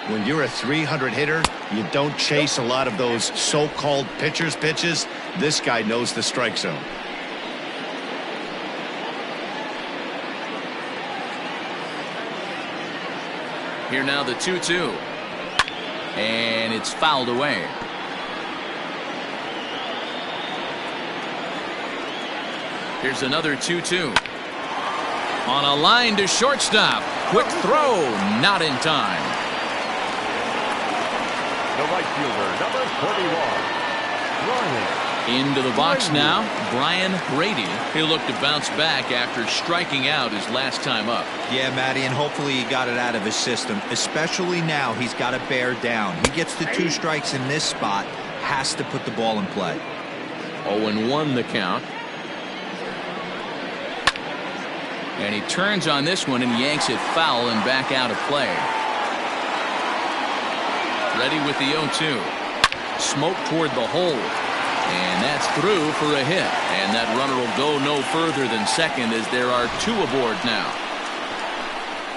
when you're a 300 hitter, you don't chase a lot of those so-called pitcher's pitches. This guy knows the strike zone. Here now the 2-2. And it's fouled away. Here's another 2-2. On a line to shortstop. Quick throw. Not in time. The right fielder, number 41, Ryan. Into the box now, Brian Brady. He'll look to bounce back after striking out his last time up. Yeah, Matty, and hopefully he got it out of his system. Especially now, he's got to bear down. He gets the 2 strikes in this spot, has to put the ball in play. 0-1 the count. And he turns on this one and yanks it foul and back out of play. Ready with the 0-2. Smoke toward the hole. And that's through for a hit. And that runner will go no further than second as there are 2 aboard now.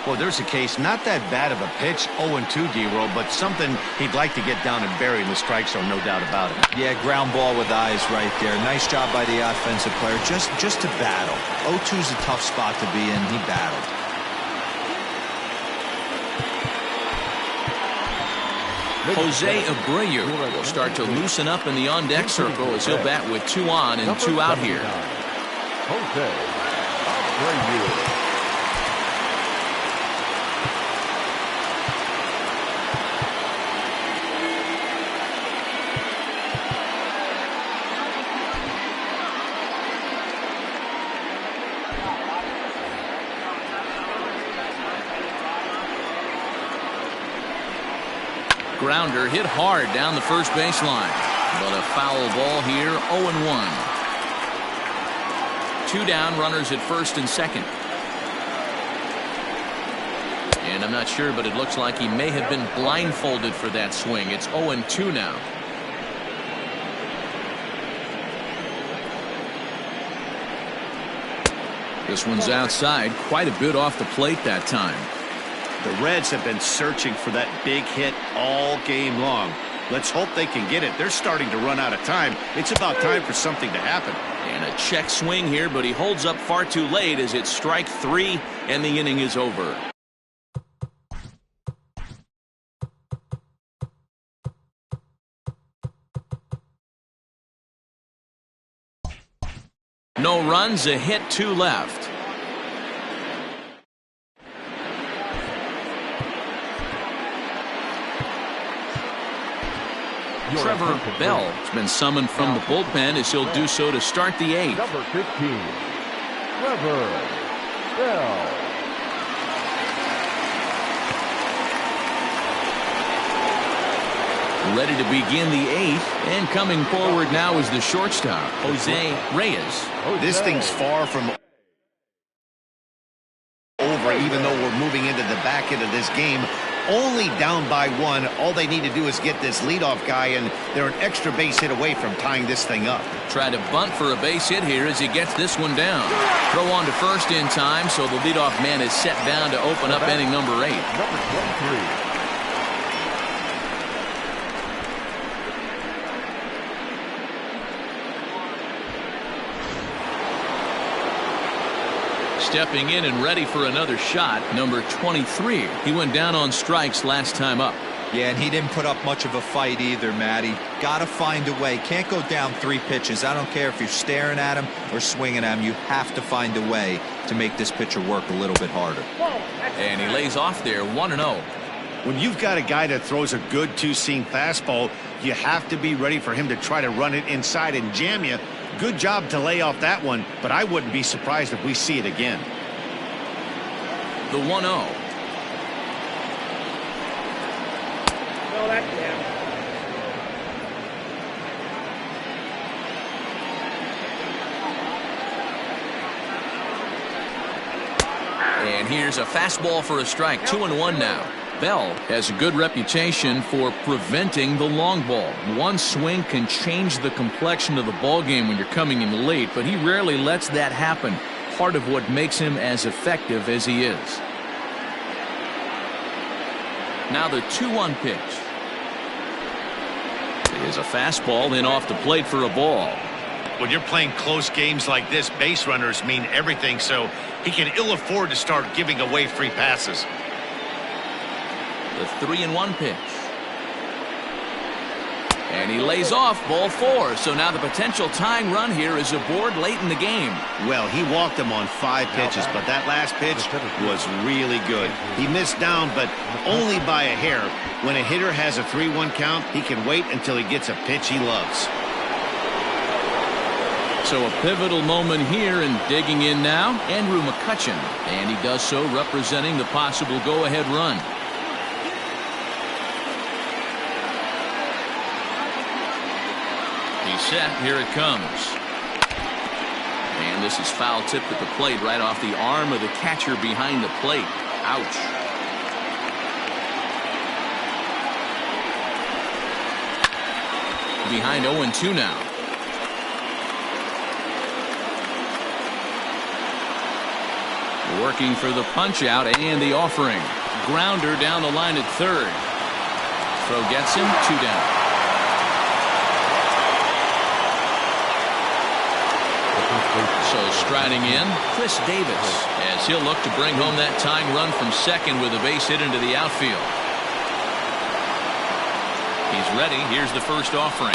Well, there's a case, not that bad of a pitch, 0-2, D-Roll, but something he'd like to get down and bury in the strike zone, no doubt about it. Yeah, ground ball with eyes right there. Nice job by the offensive player just to battle. 0-2 is a tough spot to be in. He battled. Jose Abreu will start to loosen up in the on-deck circle as he'll bat with 2 on and 2 out here. Jose Abreu. Grounder hit hard down the first baseline, but a foul ball here. 0-1. 2 down, runners at first and second. And I'm not sure, but it looks like he may have been blindfolded for that swing. It's 0-2 now. This one's outside, quite a bit off the plate that time. The Reds have been searching for that big hit all game long. Let's hope they can get it. They're starting to run out of time. It's about time for something to happen. And a check swing here, but he holds up far too late as it's strike 3 and the inning is over. No runs, a hit, 2 left. Trevor Bell has been summoned from the bullpen as he'll do so to start the 8th. Number 15, Trevor Bell. Ready to begin the 8th, and coming forward now is the shortstop, Jose Reyes. This thing's far from over, even though we're moving into the back end of this game. Only down by 1. All they need to do is get this leadoff guy, and they're an extra base hit away from tying this thing up. Try to bunt for a base hit here as he gets this one down. Throw on to first in time, so the leadoff man is set down to open up inning number 8. Number 23. Stepping in and ready for another shot, number 23. He went down on strikes last time up. Yeah, and he didn't put up much of a fight either, Matty. Got to find a way. Can't go down 3 pitches. I don't care if you're staring at him or swinging at him. You have to find a way to make this pitcher work a little bit harder. And he lays off there, 1-0. When you've got a guy that throws a good two-seam fastball, you have to be ready for him to try to run it inside and jam you. Good job to lay off that one, but I wouldn't be surprised if we see it again. The 1-0. No, that's down. And here's a fastball for a strike, 2-1 now. Bell has a good reputation for preventing the long ball. One swing can change the complexion of the ball game when you're coming in late, but he rarely lets that happen. Part of what makes him as effective as he is. Now the 2-1 pitch. It is a fastball, then off the plate for a ball. When you're playing close games like this, base runners mean everything, so he can ill afford to start giving away free passes. The 3-1 pitch. And he lays off, ball 4. So now the potential tying run here is aboard late in the game. Well, he walked him on 5 pitches, but that last pitch was really good. He missed down, but only by a hair. When a hitter has a 3-1 count, he can wait until he gets a pitch he loves. So a pivotal moment here, and digging in now, Andrew McCutchen. And he does so representing the possible go-ahead run. Set. Here it comes. And this is foul tipped at the plate right off the arm of the catcher behind the plate. Ouch. Behind 0-2 now. Working for the punch out and the offering. Grounder down the line at third. Throw gets him, 2 down. So striding in, Chris Davis, as he'll look to bring home that tying run from second with a base hit into the outfield. He's ready. Here's the first offering.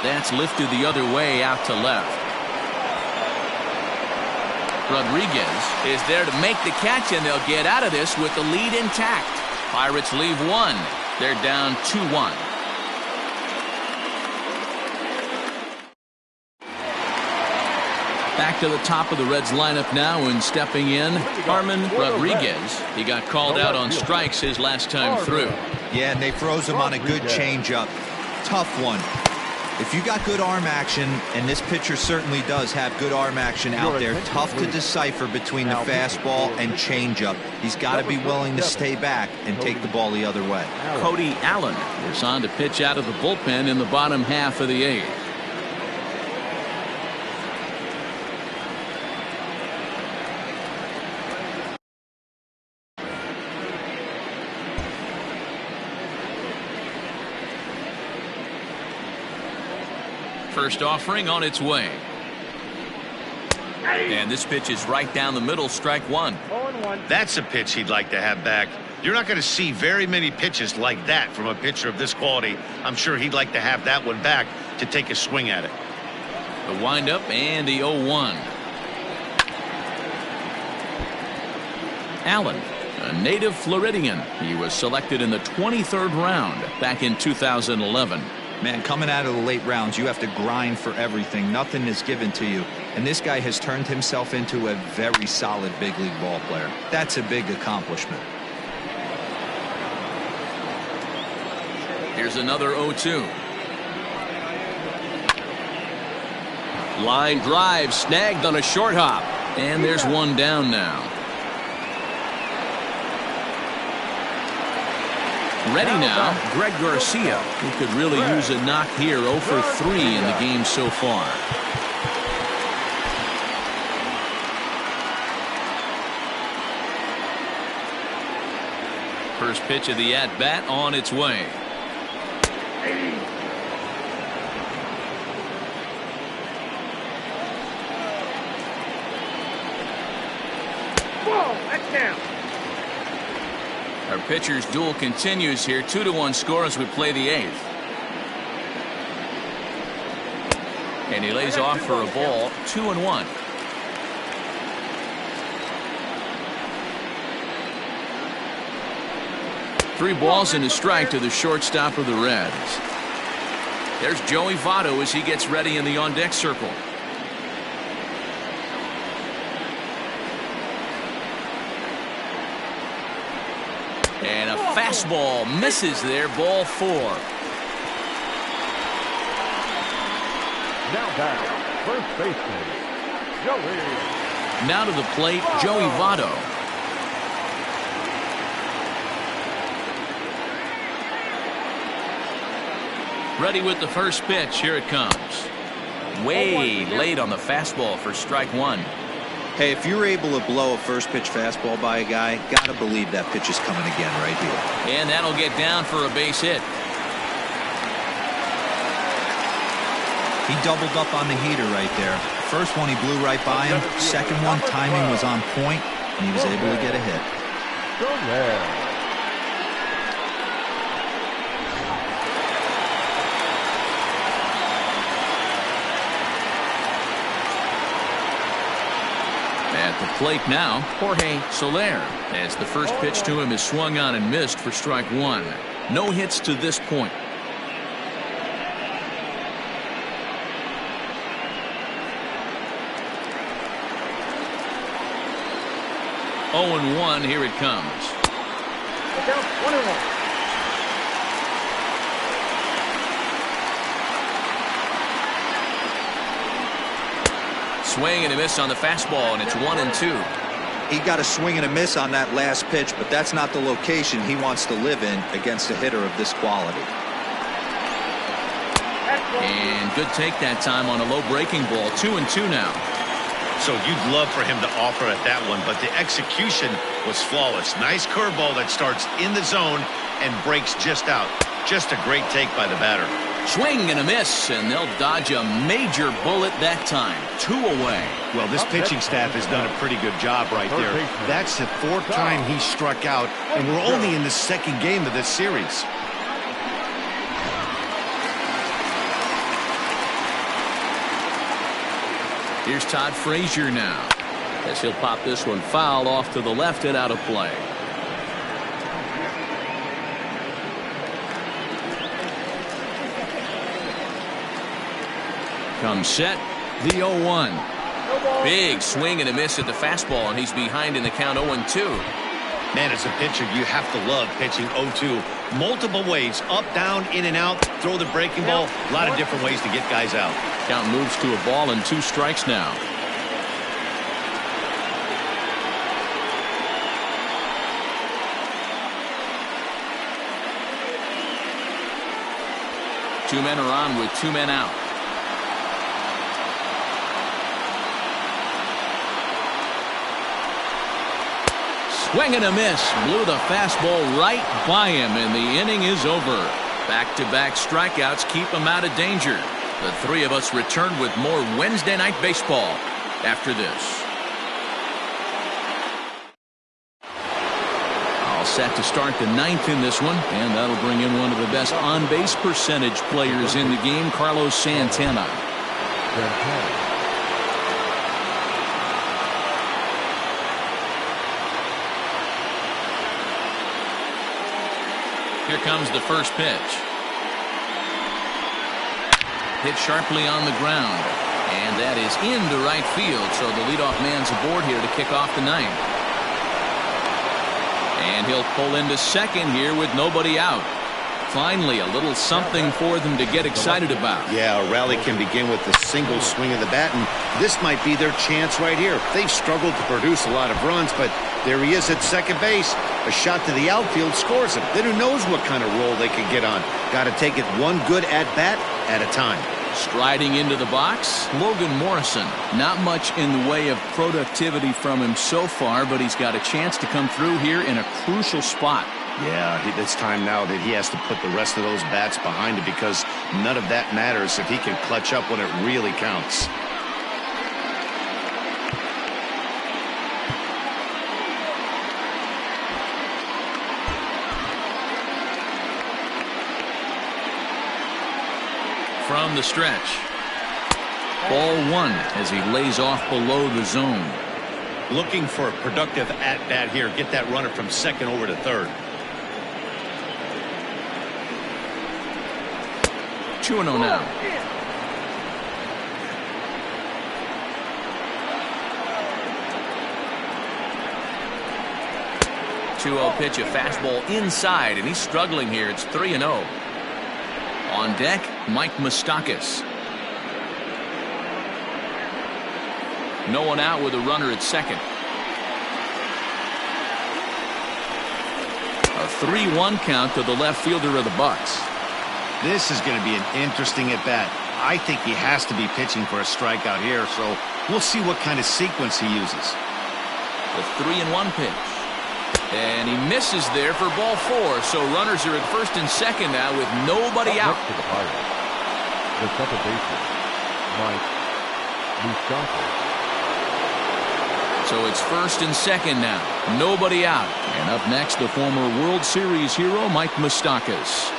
That's lifted the other way out to left. Rodriguez is there to make the catch, and they'll get out of this with the lead intact. Pirates leave 1. They're down 2-1. Back to the top of the Reds lineup now, and stepping in, Carmen Rodriguez. He got called out on strikes his last time through. Yeah, and they froze him on a good changeup. Tough one. If you got good arm action, and this pitcher certainly does have good arm action out there, tough to decipher between the fastball and changeup. He's got to be willing to stay back and take the ball the other way. Cody Allen is on to pitch out of the bullpen in the bottom half of the 8th. First offering on its way. And this pitch is right down the middle, strike 1. That's a pitch he'd like to have back. You're not going to see very many pitches like that from a pitcher of this quality. I'm sure he'd like to have that one back to take a swing at it. The windup and the 0-1. Allen, a native Floridian. He was selected in the 23rd round back in 2011. Man, coming out of the late rounds, you have to grind for everything. Nothing is given to you. And this guy has turned himself into a very solid big league ball player. That's a big accomplishment. Here's another 0-2. Line drive snagged on a short hop. And there's one down now. Ready now, Greg Garcia, who could really use a knock here. 0 for 3 in the game so far. First pitch of the at-bat on its way. Whoa, that's down. Our pitcher's duel continues here. 2-1 score as we play the 8th. And he lays off for a ball. 2-1. Three balls and a strike to the shortstop of the Reds. There's Joey Votto as he gets ready in the on-deck circle. And a fastball misses there. Ball 4. Now back, first baseman, Joey. Now to the plate, Joey Votto. Ready with the first pitch. Here it comes. Way late on the fastball for strike 1. Hey, if you're able to blow a first pitch fastball by a guy, gotta believe that pitch is coming again right here. And that'll get down for a base hit. He doubled up on the heater right there. First one he blew right by him. Second one, timing was on point, and he was able to get a hit. Go there. At the plate now, Jorge Soler, as the first pitch to him is swung on and missed for strike 1. No hits to this point. Oh and 1, here it comes. Look out, 1-1. Swing and a miss on the fastball, and it's 1-2. He got a swing and a miss on that last pitch, but that's not the location he wants to live in against a hitter of this quality. And good take that time on a low breaking ball. 2-2 now. So you'd love for him to offer at that one, but the execution was flawless. Nice curveball that starts in the zone and breaks just out. Just a great take by the batter. Swing and a miss, and they'll dodge a major bullet that time. 2 away. Well, this pitching staff has done a pretty good job right there. That's the 4th time he struck out, and we're only in the 2nd game of this series. Here's Todd Frazier now, as he'll pop this one foul off to the left and out of play. Comes set, the 0-1. Big swing and a miss at the fastball, and he's behind in the count. 0-2. Man, as a pitcher, you have to love pitching 0-2. Multiple ways, up, down, in and out, throw the breaking ball. A lot of different ways to get guys out. Count moves to a ball and 2 strikes now. Two men are on with 2 men out. Swing and a miss. Blew the fastball right by him, and the inning is over. Back-to-back strikeouts keep him out of danger. The 3 of us return with more Wednesday Night Baseball after this. All set to start the 9th in this one, and that'll bring in one of the best on-base percentage players in the game, Carlos Santana. Here comes the first pitch. Hit sharply on the ground, and that is into right field, so the leadoff man's aboard here to kick off the 9th. And he'll pull into second here with nobody out. Finally, a little something for them to get excited about. Yeah, a rally can begin with a single swing of the bat, and this might be their chance right here. They've struggled to produce a lot of runs, but there he is at second base. A shot to the outfield scores him. Then who knows what kind of roll they could get on. Got to take it one good at-bat at a time. Striding into the box, Logan Morrison. Not much in the way of productivity from him so far, but he's got a chance to come through here in a crucial spot. Yeah, it's time now that he has to put the rest of those bats behind him, because none of that matters if he can clutch up when it really counts. From the stretch. Ball one as he lays off below the zone. Looking for a productive at-bat here. Get that runner from second over to third. 2-0 now. Two-0 pitch, a fastball inside, and he's struggling here. It's 3-0. On deck, Mike Moustakas. No one out with a runner at second. A 3-1 count to the left fielder of the Bucks. This is going to be an interesting at-bat. I think he has to be pitching for a strikeout here, so we'll see what kind of sequence he uses. The 3-1 pitch. And he misses there for ball four, so runners are at first and second now with nobody out. To the Pirates, the second baseman, Mike Moustakas. So it's first and second now. Nobody out. And up next, the former World Series hero, Mike Moustakas.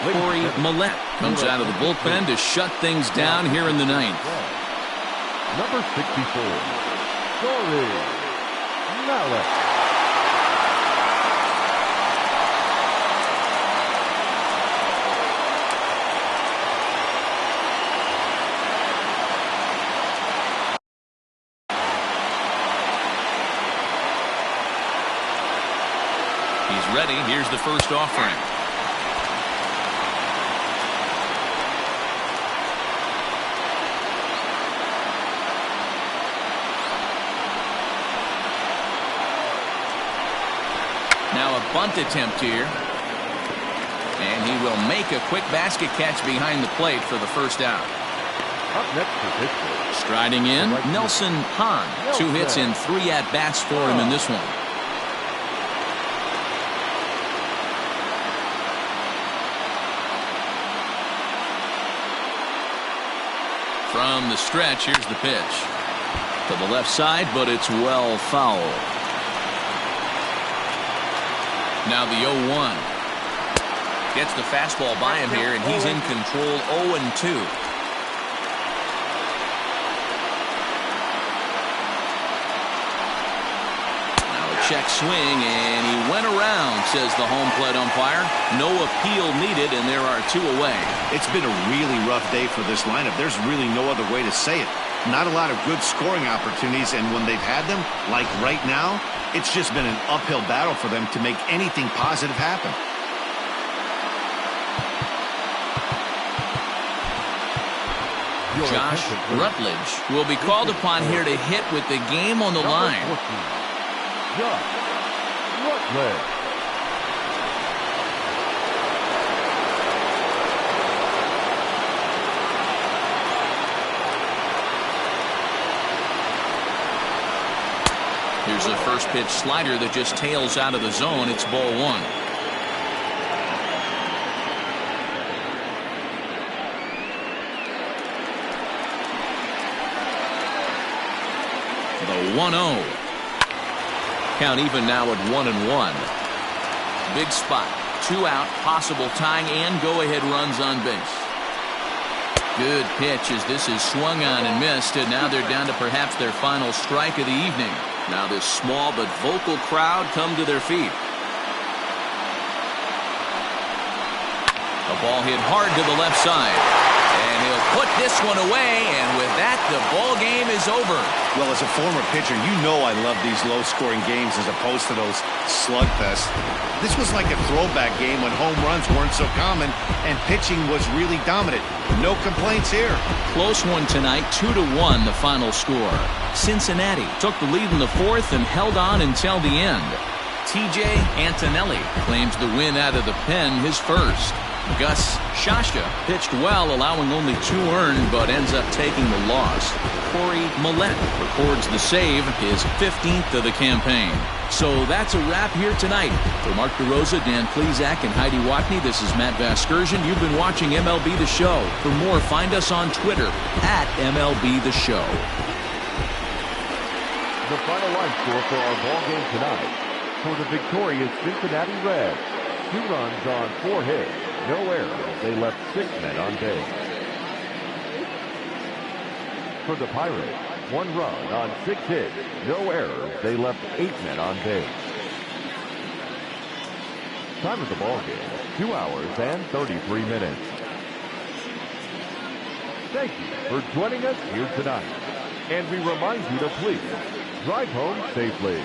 Corey Millette comes out of the bullpen to shut things down here in the ninth. Number 64, Corey Millette. He's ready. Here's the first offering. Now a bunt attempt here. And he will make a quick basket catch behind the plate for the first out. Up next for Pittsburgh. Striding in, Nelson Hahn. 2 hits in 3 at-bats for him in this one. From the stretch, here's the pitch. To the left side, but it's well foul. Now the 0-1. Gets the fastball by him here, and he's in control. 0-2. Now a check swing, and he went around, says the home plate umpire. No appeal needed, and there are 2 away. It's been a really rough day for this lineup. There's really no other way to say it. Not a lot of good scoring opportunities, and when they've had them, like right now, it's just been an uphill battle for them to make anything positive happen. Josh Rutledge will be called upon here to hit with the game on the line. Josh Rutledge. Here's a first pitch slider that just tails out of the zone. It's ball 1. The 1-0. Count even now at 1-1. Big spot. 2 out, possible tying and go-ahead runs on base. Good pitch as this is swung on and missed, and now they're down to perhaps their final strike of the evening. Now this small but vocal crowd come to their feet. A ball hit hard to the left side. And He'll put this one away, and with that, the ball game is over. Well, as a former pitcher, you know I love these low-scoring games as opposed to those slugfests. This was like a throwback game when home runs weren't so common and pitching was really dominant. No complaints here. Close one tonight, 2-1 the final score. Cincinnati took the lead in the fourth and held on until the end. T.J. Antonelli claims the win out of the pen, his first. Gus Shasha pitched well, allowing only 2 earned, but ends up taking the loss. Corey Millette records the save, his 15th of the campaign. So that's a wrap here tonight. For Mark DeRosa, Dan Plesac, and Heidi Watney, this is Matt Vasgersian. You've been watching MLB The Show. For more, find us on Twitter at MLB The Show. The final line score for our ball game tonight. For the victorious Cincinnati Reds, 2 runs on 4 hits, no errors. They left 6 men on base. For the Pirates, 1 run on 6 hits, no errors. They left 8 men on base. Time of the ball game, 2 hours and 33 minutes. Thank you for joining us here tonight. And we remind you to please drive home safely.